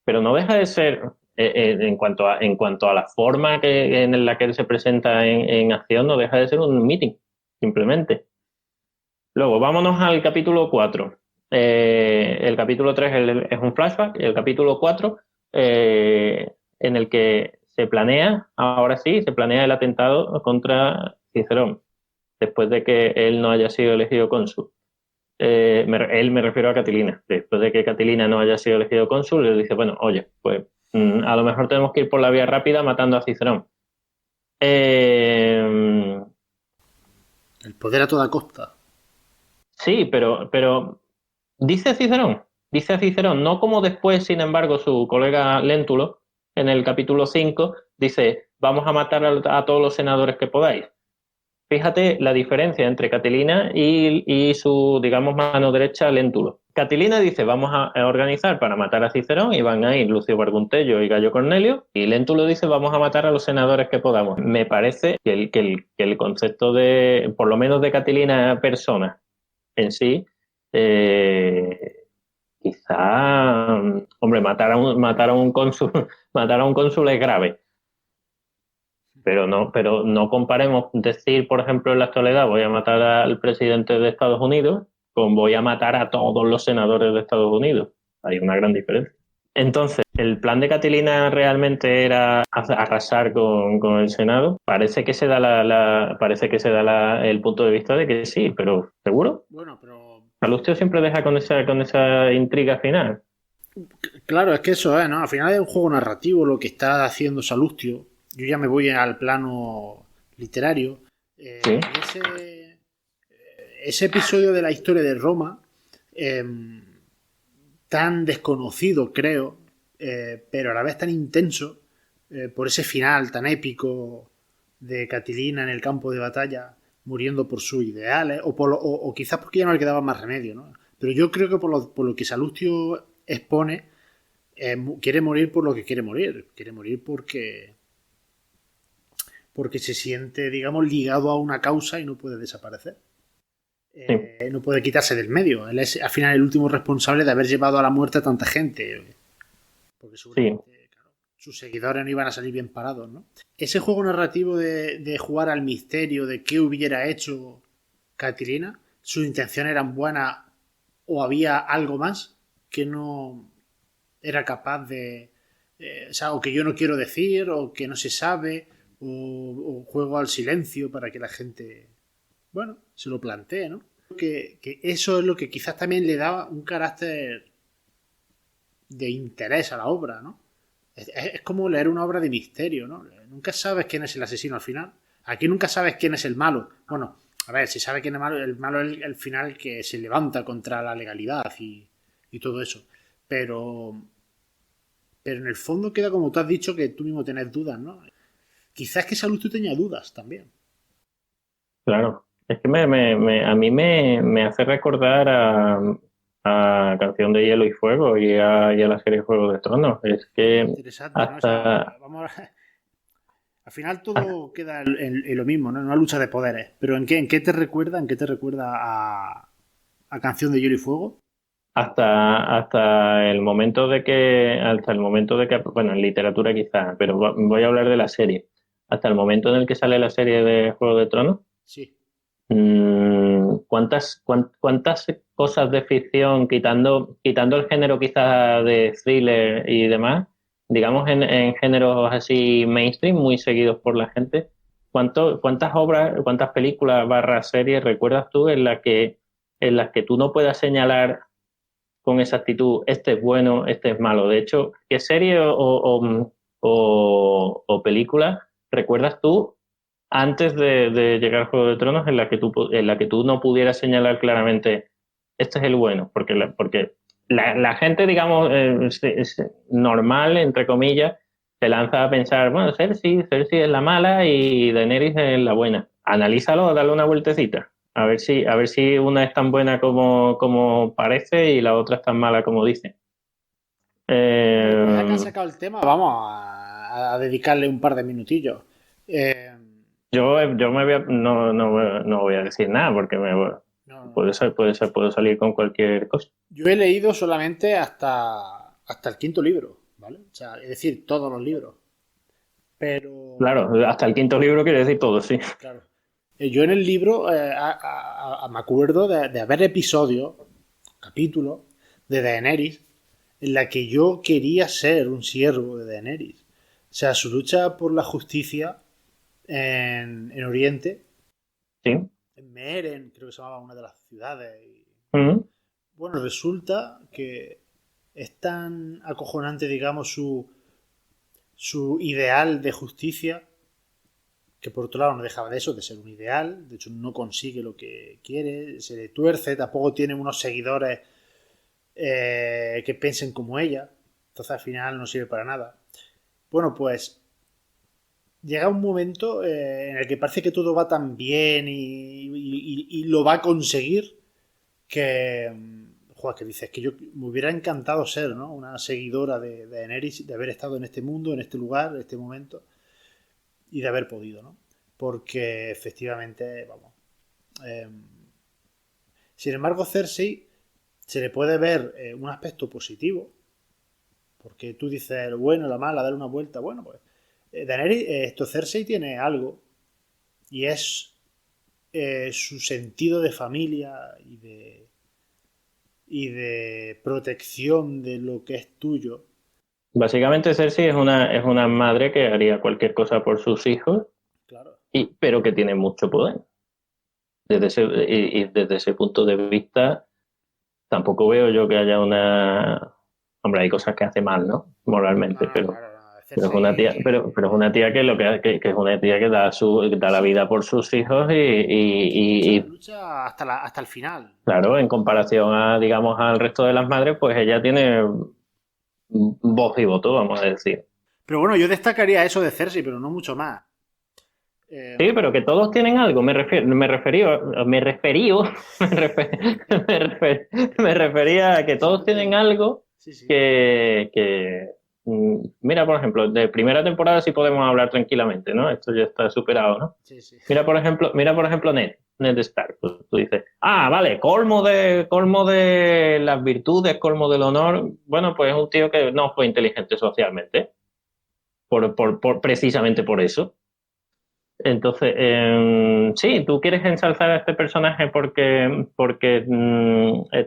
pero no deja de ser, en cuanto a la forma en la que él se presenta en acción, no deja de ser un meeting, simplemente. Luego, vámonos al capítulo 4. El capítulo 3 es un flashback, y el capítulo 4, en el que ahora sí, se planea el atentado contra Cicerón, después de que él no haya sido elegido cónsul. Él me refiero a Catilina. Después de que Catilina no haya sido elegido cónsul, le dice, bueno, oye, pues a lo mejor tenemos que ir por la vía rápida matando a Cicerón. Eh, El poder a toda costa. sí, pero dice Cicerón, no como después, sin embargo, su colega Léntulo, en el capítulo 5, dice, vamos a matar a todos los senadores que podáis. Fíjate la diferencia entre Catilina y su, digamos, mano derecha, Léntulo. Catilina dice, vamos a organizar para matar a Cicerón y van a ir Lucio Barguntello y Gallo Cornelio, y Léntulo dice, vamos a matar a los senadores que podamos. Me parece que el concepto de, por lo menos de Catilina persona en sí, quizá, hombre, matar a un cónsul, matar a un cónsul es grave, pero no comparemos decir, por ejemplo, en la actualidad voy a matar al presidente de Estados Unidos con voy a matar a todos los senadores de Estados Unidos. Hay una gran diferencia. Entonces, ¿el plan de Catilina realmente era arrasar con el Senado? Parece que se da parece que se da el punto de vista de que sí, pero ¿seguro? Bueno, pero Salustio siempre deja con esa intriga final. claro, es que eso es, ¿no? Al final es un juego narrativo lo que está haciendo Salustio. Yo ya me voy al plano literario. Sí. Ese episodio de la historia de Roma, eh, tan desconocido, creo, pero a la vez tan intenso, por ese final tan épico de Catilina en el campo de batalla, muriendo por sus ideales, o quizás porque ya no le quedaba más remedio, ¿no? Pero yo creo que por lo que Salustio expone, quiere morir por lo que quiere morir. Quiere morir porque se siente, digamos, ligado a una causa y no puede desaparecer. Sí, No puede quitarse del medio. Él es al final el último responsable de haber llevado a la muerte a tanta gente. Porque sí, seguramente, claro, sus seguidores no iban a salir bien parados, ¿no? Ese juego narrativo de jugar al misterio de qué hubiera hecho Catilina, sus intenciones eran buenas o había algo más que no era capaz de... o sea, o que yo no quiero decir, o que no se sabe, o juego al silencio para que la gente, bueno, se lo plantee, ¿no? Que eso es lo que quizás también le da un carácter de interés a la obra, ¿no? Es como leer una obra de misterio, ¿no? Nunca sabes quién es el asesino al final. Aquí nunca sabes quién es el malo. Bueno, a ver, si sabe quién es el malo es el final que se levanta contra la legalidad y todo eso. Pero, pero en el fondo queda como tú has dicho que tú mismo tenés dudas, ¿no? Quizás que Salud tú tenía dudas también. claro. Es que a mí me hace recordar a Canción de Hielo y Fuego y a la serie Juego de Tronos. Es que Interesante, ¿no? O sea, hasta, vamos a... Al final todo queda en lo mismo, ¿no? En una lucha de poderes. Pero en qué te recuerda? ¿En qué te recuerda a Canción de Hielo y Fuego? hasta el momento de que, bueno, en literatura quizás, pero voy a hablar de la serie. Hasta el momento en el que sale la serie de Juego de Tronos, Sí. ¿cuántas cosas de ficción, quitando el género quizás de thriller y demás, digamos en géneros así mainstream, muy seguidos por la gente, cuántas obras, cuántas películas barra series recuerdas tú en las que tú no puedas señalar con exactitud, este es bueno, este es malo? De hecho, ¿qué serie o película recuerdas tú antes de llegar al Juego de Tronos en la que tú no pudieras señalar claramente este es el bueno? Porque la gente, digamos, es normal, entre comillas, se lanza a pensar, bueno, Cersei es la mala y Daenerys es la buena. Analízalo, dale una vueltecita. A ver si una es tan buena como parece y la otra es tan mala como dice. Hombre, pues ya que han Eh, sacado el tema, vamos a dedicarle un par de minutillos. Eh, yo no voy a decir nada porque no, no. puedo salir con cualquier cosa. Yo he leído solamente hasta el quinto libro, ¿vale? O sea, es decir, todos los libros. Pero, Claro, hasta el quinto libro quiere decir todo, sí. claro. Yo en el libro me acuerdo de haber episodios, capítulos, de Daenerys, en la que yo quería ser un siervo de Daenerys. O sea, su lucha por la justicia en Oriente, Sí. en Meeren, creo que se llamaba una de las ciudades. Mm. Bueno, resulta que es tan acojonante, digamos, su ideal de justicia, que por otro lado no dejaba de eso, de ser un ideal, de hecho no consigue lo que quiere, se le tuerce, tampoco tiene unos seguidores que piensen como ella, entonces al final no sirve para nada. Bueno, pues llega un momento en el que parece que todo va tan bien y lo va a conseguir que, joder, que dices que yo me hubiera encantado ser, ¿no? Una seguidora de Daenerys, de haber estado en este mundo, en este lugar, en este momento y de haber podido, ¿no? Porque efectivamente, vamos. Eh, sin embargo, Cersei se le puede ver un aspecto positivo, porque tú dices lo bueno, la mala, dar una vuelta. Bueno, pues Daenerys, esto Cersei tiene algo y es su sentido de familia y de protección de lo que es tuyo. Básicamente Cersei es una madre que haría cualquier cosa por sus hijos, Claro. pero que tiene mucho poder. Y desde ese punto de vista, tampoco veo yo que haya una... Hombre, hay cosas que hace mal, ¿no? Moralmente, No, pero, claro, no. pero es una tía, pero es una tía que es una tía que da la Sí, vida por sus hijos que y, lucha hasta el final. claro, en comparación digamos, al resto de las madres, pues ella tiene voz y voto, vamos a decir. Pero bueno, yo destacaría eso de Cersei, pero no mucho más. Sí, pero que todos tienen algo. Me refería a que Sí, todos no tienen te... algo Sí, sí. que mira, por ejemplo, de primera temporada sí podemos hablar tranquilamente, ¿no? Esto ya está superado, ¿no? Sí, sí. Mira, por ejemplo, Ned Stark. Pues tú dices, ah, vale, colmo de las virtudes, colmo del honor. Bueno, pues es un tío que no fue inteligente socialmente, precisamente por eso. Entonces, sí, tú quieres ensalzar a este personaje porque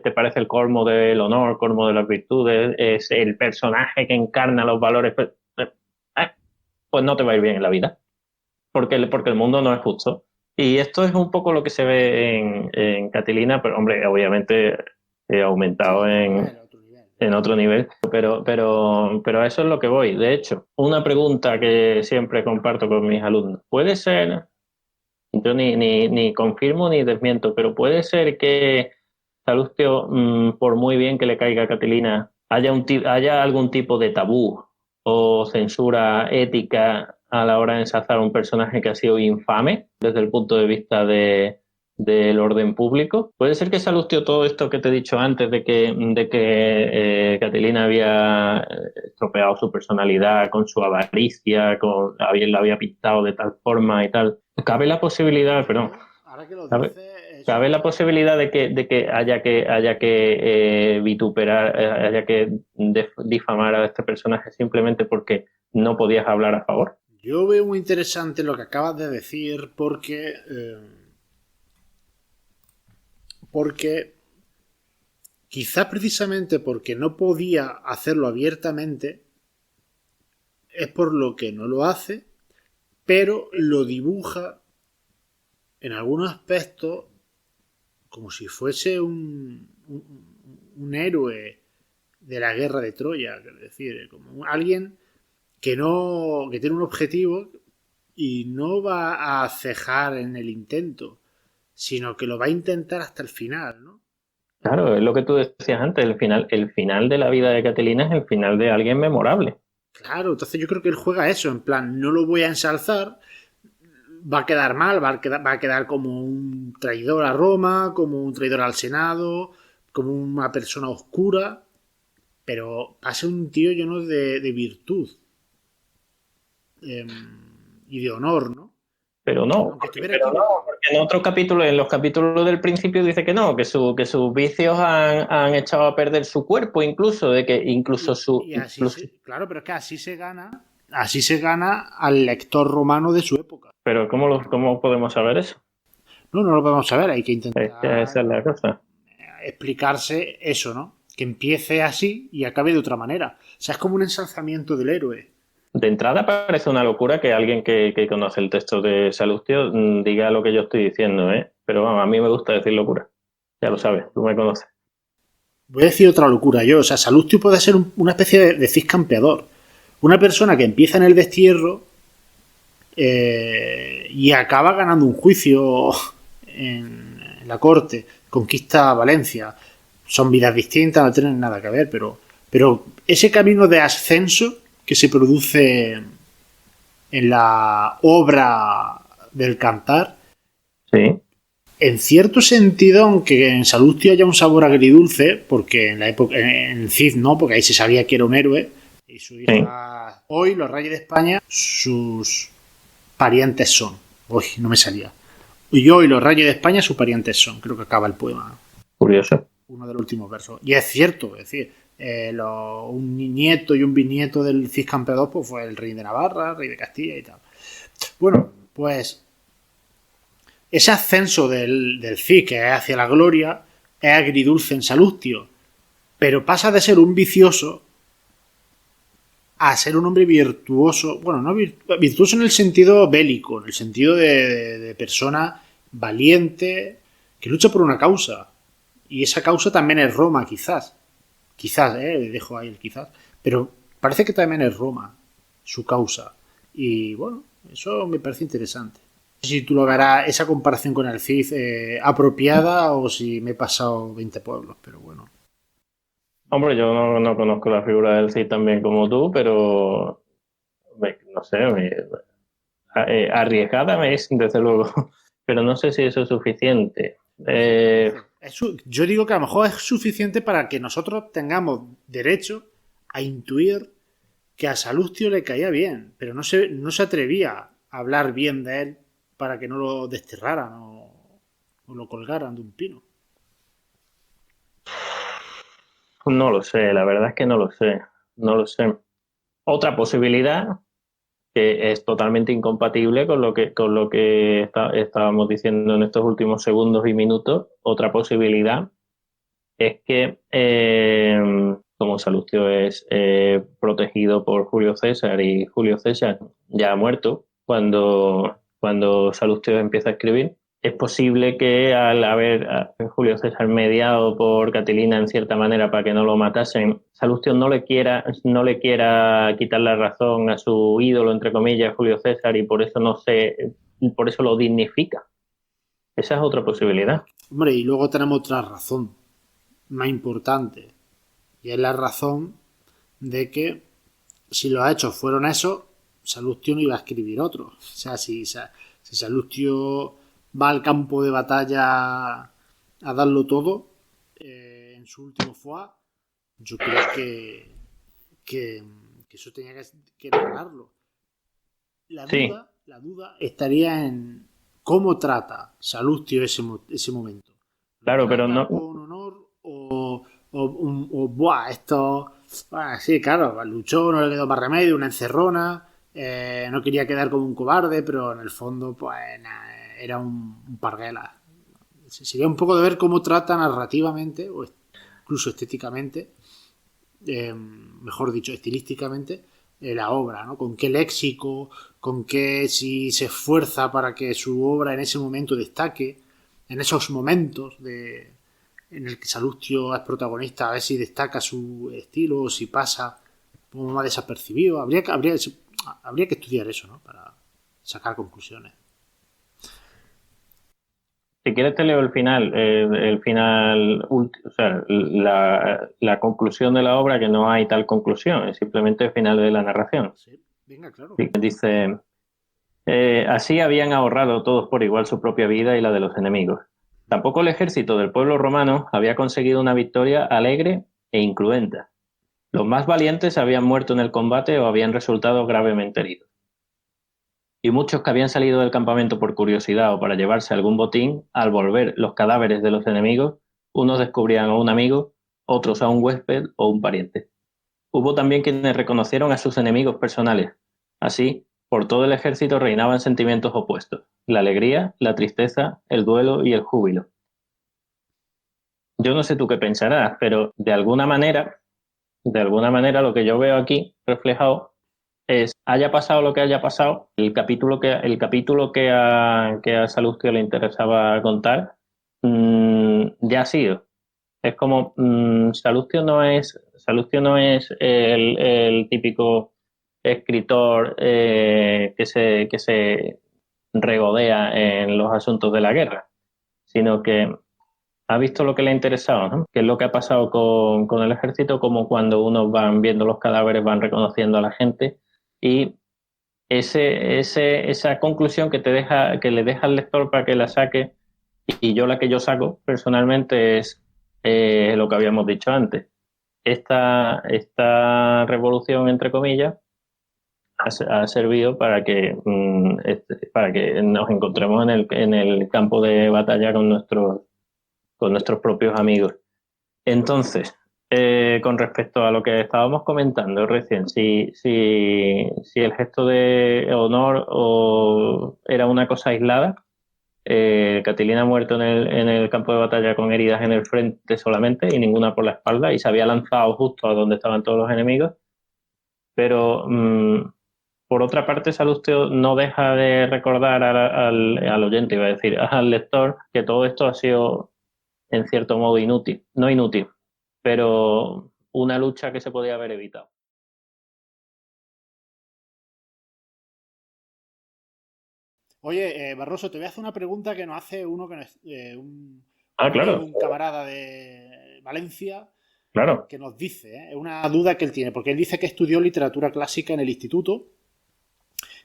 te parece el colmo del honor, colmo de las virtudes, es el personaje que encarna los valores, eh, pues no te va a ir bien en la vida, porque el mundo no es justo. Y esto es un poco lo que se ve en Catilina, pero hombre, obviamente Sí, aumentado otro nivel, otro nivel. en otro nivel, pero a eso es lo que voy. De hecho, una pregunta que siempre comparto con mis alumnos, ¿puede ser? Yo ni confirmo ni desmiento, pero puede ser que Salustio, por muy bien que le caiga a Catilina, haya algún tipo de tabú o censura ética a la hora de ensalzar a un personaje que ha sido infame desde el punto de vista del orden público. Puede ser que Salustio, todo esto que te he dicho antes, de que Catilina había estropeado su personalidad con su avaricia, la había pintado de tal forma y tal. Cabe la posibilidad, perdón, Ahora que lo cabe, dices, eso cabe la posibilidad de que haya que vituperar, haya que difamar a este personaje simplemente porque no podías hablar a favor. yo veo muy interesante lo que acabas de decir porque quizás precisamente porque no podía hacerlo abiertamente es por lo que no lo hace, pero lo dibuja en algunos aspectos como si fuese un héroe de la guerra de Troya, es decir, como alguien que tiene un objetivo y no va a cejar en el intento, sino que lo va a intentar hasta el final, ¿no? Claro, es lo que tú decías antes, el final de la vida de Catelina es el final de alguien memorable. Claro, entonces yo creo que él juega eso, en plan, no lo voy a ensalzar, va a quedar mal, va a quedar como un traidor a Roma, como un traidor al Senado, como una persona oscura, pero va a ser un tío lleno de virtud eh, y de honor, ¿no? Pero no, Aunque estuviera equivocado. porque en otro capítulo, en los capítulos del principio dice que no, que sus vicios han echado a perder su cuerpo, incluso, de que Y así se, claro, pero es que así se gana al lector romano de su época. pero ¿cómo podemos saber eso? No, no lo podemos saber, hay que Es que intentar esa es la cosa. explicarse eso, ¿no? Que empiece así y acabe de otra manera. O sea, es como un ensalzamiento del héroe. De entrada parece una locura que alguien que conoce el texto de Salustio diga lo que yo estoy diciendo, ¿eh? Pero vamos, a mí me gusta decir locura. Ya lo sabes, tú me conoces. Voy a decir otra locura yo. O sea, Salustio puede ser una especie de Cid campeador. Una persona que empieza en el destierro y acaba ganando un juicio en la corte, conquista Valencia. Son vidas distintas, no tienen nada que ver, pero ese camino de ascenso que se produce en la obra del cantar, Sí, en cierto sentido, aunque en Salustio haya un sabor agridulce, porque en la época, en el Cid no, porque ahí se sabía que era un héroe, y su sí. hija, hoy los reyes de España, sus parientes son. Uy, no me salía. Y hoy los reyes de España, sus parientes son. Creo que acaba el poema. Curioso. Uno de los últimos versos. Y es cierto, es decir, un nieto y un bisnieto del Cid Campeador pues fue el rey de Navarra, rey de Castilla y tal. Bueno, pues ese ascenso del Cid que es hacia la gloria es agridulce en Salustio, pero pasa de ser un vicioso a ser un hombre virtuoso, bueno, no virtuoso en el sentido bélico, en el sentido de persona valiente que lucha por una causa. Y esa causa también es Roma, quizás. Quizás, dejo ahí el quizás. Pero parece que también es Roma, su causa. Y bueno, eso me parece interesante. No sé si tú lo verás esa comparación con el Cid apropiada o si me he pasado 20 pueblos, pero bueno. Hombre, yo no conozco la figura del Cid tan bien como tú, pero no sé, Arriesgada es, desde luego, pero no sé si eso es suficiente. Yo digo que a lo mejor es suficiente para que nosotros tengamos derecho a intuir que a Salustio le caía bien, pero no se atrevía a hablar bien de él para que no lo desterraran o lo colgaran de un pino. No lo sé, la verdad es que no lo sé. No lo sé. Otra posibilidad que es totalmente incompatible con lo que estábamos diciendo en estos últimos segundos y minutos. Otra posibilidad es que, como Salustio es protegido por Julio César y Julio César ya ha muerto cuando Salustio empieza a escribir, es posible que al haber Julio César mediado por Catilina en cierta manera para que no lo matasen, Salustio no le quiera quitar la razón a su ídolo, entre comillas, Julio César, y por eso por eso lo dignifica. Esa es otra posibilidad. Hombre, y luego tenemos otra razón más importante, y es la razón de que si los hechos fueron esos, Salustio no iba a escribir otro. O sea, si Salustio va al campo de batalla a darlo todo en su último foie, yo creo que eso tenía que narrarlo. Sí. La duda estaría en cómo trata Salustio ese momento. ¿Lo Claro, pero trata no. con honor o buah, esto... Ah, sí, claro, luchó, no le quedó más remedio, una encerrona, no quería quedar como un cobarde, pero en el fondo, pues, era un parguela. Sería un poco de ver cómo trata narrativamente, o incluso estéticamente, mejor dicho, estilísticamente, la obra, ¿no? Con qué léxico, con qué si se esfuerza para que su obra en ese momento destaque, en esos momentos en el que Salustio es protagonista, a ver si destaca su estilo o si pasa como más desapercibido. Habría que estudiar eso, ¿no? Para sacar conclusiones. Si quieres te leo el final, o sea, la conclusión de la obra, que no hay tal conclusión, es simplemente el final de la narración. Sí, venga, claro. Dice, así habían ahorrado todos por igual su propia vida y la de los enemigos. Tampoco el ejército del pueblo romano había conseguido una victoria alegre e incruenta. Los más valientes habían muerto en el combate o habían resultado gravemente heridos. Y muchos que habían salido del campamento por curiosidad o para llevarse algún botín, al volver los cadáveres de los enemigos, unos descubrían a un amigo, otros a un huésped o un pariente. Hubo también quienes reconocieron a sus enemigos personales. Así, por todo el ejército reinaban sentimientos opuestos: la alegría, la tristeza, el duelo y el júbilo. Yo no sé tú qué pensarás, pero de alguna manera lo que yo veo aquí reflejado es, haya pasado lo que haya pasado, que a Salustio le interesaba contar, ya ha sido. Es como, Salustio no es el típico escritor que se regodea en los asuntos de la guerra, sino que ha visto lo que le ha interesado, ¿no? Que es lo que ha pasado con el ejército, como cuando unos van viendo los cadáveres, van reconociendo a la gente, y esa conclusión que le deja al lector para que la saque, y yo la que yo saco personalmente es lo que habíamos dicho antes. Esta revolución, entre comillas, ha servido para que nos encontremos en el campo de batalla con nuestros propios amigos. Entonces, con respecto a lo que estábamos comentando recién, si el gesto de honor era una cosa aislada, Catilina ha muerto en el campo de batalla con heridas en el frente solamente y ninguna por la espalda, y se había lanzado justo a donde estaban todos los enemigos, pero por otra parte Salustio no deja de recordar al oyente, iba a decir, al lector, que todo esto ha sido en cierto modo inútil, no inútil, pero una lucha que se podía haber evitado. Oye, Barroso, te voy a hacer una pregunta que nos hace un amigo, Claro, un camarada de Valencia, claro. que nos dice, es una duda que él tiene, porque él dice que estudió literatura clásica en el instituto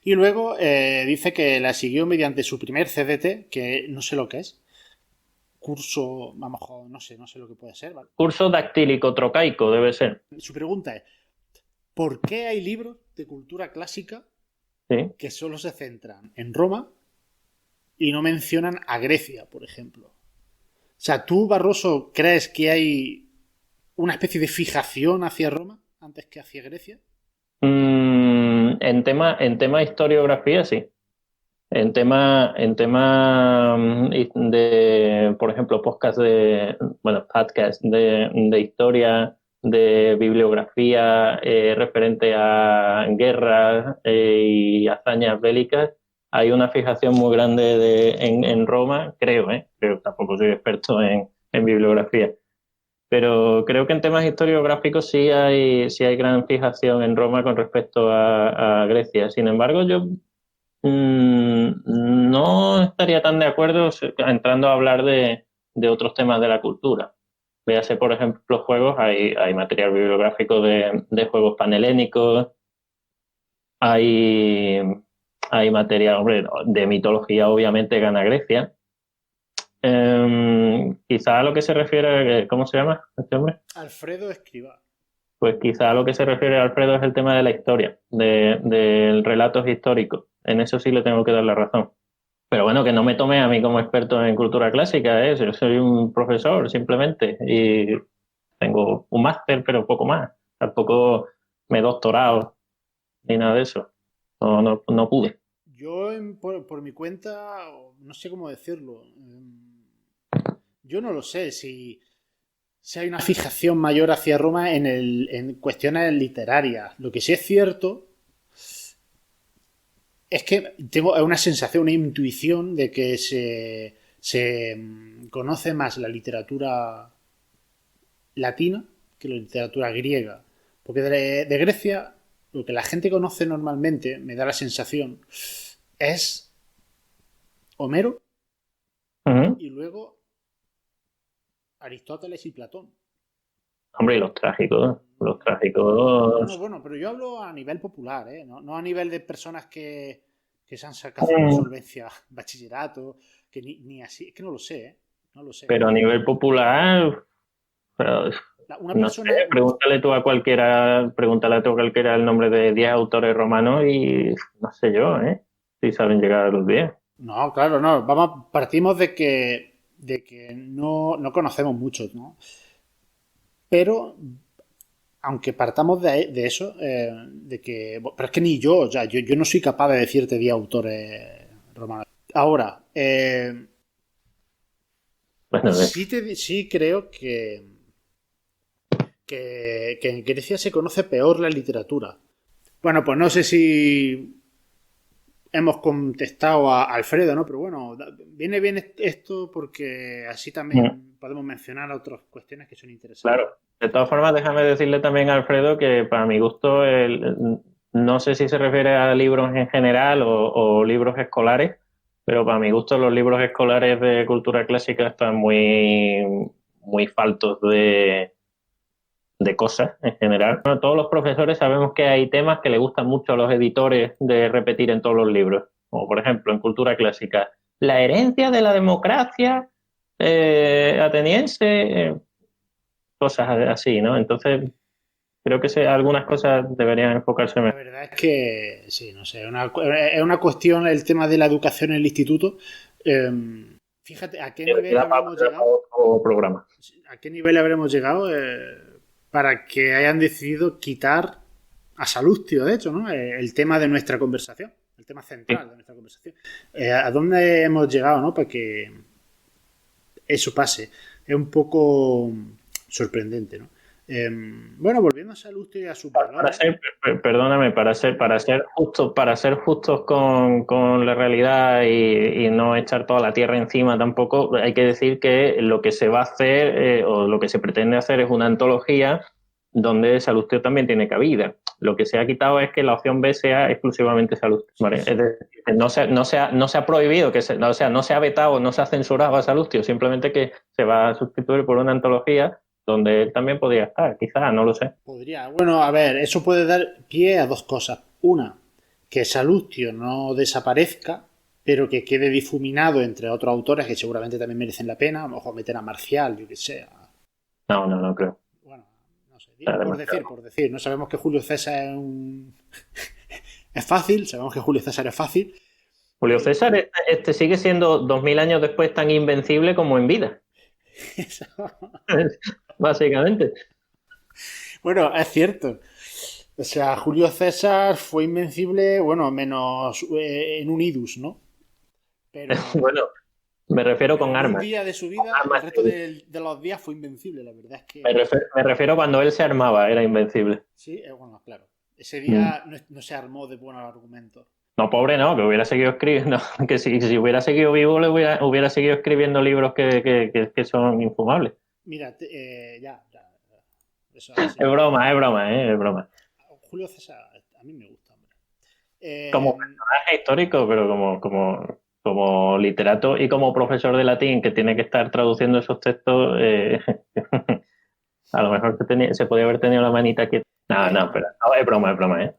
Y luego dice que la siguió mediante su primer CDT, que no sé lo que es. Curso, a lo mejor, no sé lo que puede ser, ¿vale? Curso dactílico trocaico debe ser. Su pregunta es, ¿por qué hay libros de cultura clásica Sí. que solo se centran en Roma y no mencionan a Grecia, por ejemplo? O sea, ¿tú, Barroso, crees que hay una especie de fijación hacia Roma antes que hacia Grecia? En tema historiografía, sí. En tema de, por ejemplo, podcast de historia, de bibliografía referente a guerras y hazañas bélicas, hay una fijación muy grande en Roma, creo, creo, tampoco soy experto en bibliografía, pero creo que en temas historiográficos sí hay gran fijación en Roma con respecto a Grecia. Sin embargo, yo no estaría tan de acuerdo entrando a hablar de otros temas de la cultura. Véase, por ejemplo, juegos, hay material bibliográfico de juegos panhelénicos, hay, hay material, hombre, de mitología, obviamente gana Grecia. Quizá a lo que se refiere, ¿cómo se llama este hombre? Alfredo Escribá. Pues quizá a lo que se refiere Alfredo es el tema de la historia, del relatos históricos. En eso sí le tengo que dar la razón. Pero bueno, que no me tome a mí como experto en cultura clásica, ¿eh? Yo soy un profesor simplemente y tengo un máster, pero poco más. Tampoco me he doctorado ni nada de eso. No pude. Yo, por mi cuenta, no sé cómo decirlo. Yo no lo sé si hay una fijación mayor hacia Roma en cuestiones literarias. Lo que sí es cierto es que tengo una sensación, una intuición de que se conoce más la literatura latina que la literatura griega. Porque de Grecia, lo que la gente conoce normalmente, me da la sensación, es Homero Ujú. y luego Aristóteles y Platón. Hombre, y los trágicos, los No, no, trágicos. bueno, pero yo hablo a nivel popular, ¿eh? No a nivel de personas que se han sacado una solvencia bachillerato, que ni así, es que no lo sé, ¿eh? No lo sé. Pero a nivel popular, pero, Una no sé, persona, pregúntale tú a cualquiera el nombre de 10 autores romanos y no sé yo, si saben llegar a los 10. no, claro, no, partimos de que no conocemos muchos, ¿no? Pero aunque partamos de eso, pero es que ni yo, o sea, yo no soy capaz de decirte 10 autores romanos. Ahora, Bueno, sí creo que en Grecia se conoce peor la literatura. Bueno, pues no sé si hemos contestado a Alfredo, ¿no? Pero bueno, viene bien esto porque así también podemos mencionar otras cuestiones que son interesantes. claro. De todas formas, déjame decirle también a Alfredo que para mi gusto, no sé si se refiere a libros en general o libros escolares, pero para mi gusto los libros escolares de cultura clásica están muy, muy faltos de cosas en general. Bueno, todos los profesores sabemos que hay temas que le gustan mucho a los editores de repetir en todos los libros, como por ejemplo en cultura clásica, la herencia de la democracia ateniense, cosas así, ¿no? Entonces, creo que algunas cosas deberían enfocarse La mejor. verdad es que, sí, no sé, es una cuestión el tema de la educación en el instituto. Eh, Fíjate, ¿a qué nivel Da para habremos llegado? otro programa. ¿A qué nivel habremos llegado para que hayan decidido quitar a Salustio, de hecho, ¿no? El tema de nuestra conversación, el tema central de nuestra conversación. ¿A dónde hemos llegado, ¿no? Para que eso pase. Es un poco sorprendente, ¿no? Bueno, volviendo a Salustio y a sus Para valores. ser, perdóname, para ser justos con la realidad y no echar toda la tierra encima tampoco, hay que decir que lo que se va a hacer o lo que se pretende hacer es una antología donde Salustio también tiene cabida. Lo que se ha quitado es que la opción B sea exclusivamente Salustio, Sí, ¿vale? Es sí. decir, no se ha prohibido, o sea, no se ha vetado, no se ha censurado a Salustio, simplemente que se va a sustituir por una antología donde él también podría estar, quizás, no lo sé. Podría. Bueno, a ver, eso puede dar pie a dos cosas. Una, que Salustio no desaparezca, pero que quede difuminado entre otros autores que seguramente también merecen la pena. A lo mejor meter a Marcial, yo que sé. No creo. Bueno, no sé, digo por decir. No sabemos que Julio César es un... es fácil, sabemos que Julio César es fácil. Julio César sigue siendo 2000 años después tan invencible como en vida. Eso. Básicamente. Bueno, es cierto. O sea, Julio César fue invencible, bueno, menos en un idus, ¿no? Pero, Bueno, me refiero pero con en un armas. día de su vida, el Armas, resto de los días fue invencible. La verdad es que me refiero cuando él se armaba, era invencible. sí, bueno, claro. Ese día no se armó de buenos argumentos. No, pobre no, que hubiera seguido escribiendo, que si hubiera seguido vivo le hubiera seguido escribiendo libros que son infumables. Mira, ya. Eso así. Es broma, es broma. Julio César, a mí me gusta, hombre. Como personaje histórico, pero como literato y como profesor de latín que tiene que estar traduciendo esos textos, a lo mejor se podía haber tenido la manita aquí. No, pero no, es broma, ¿eh?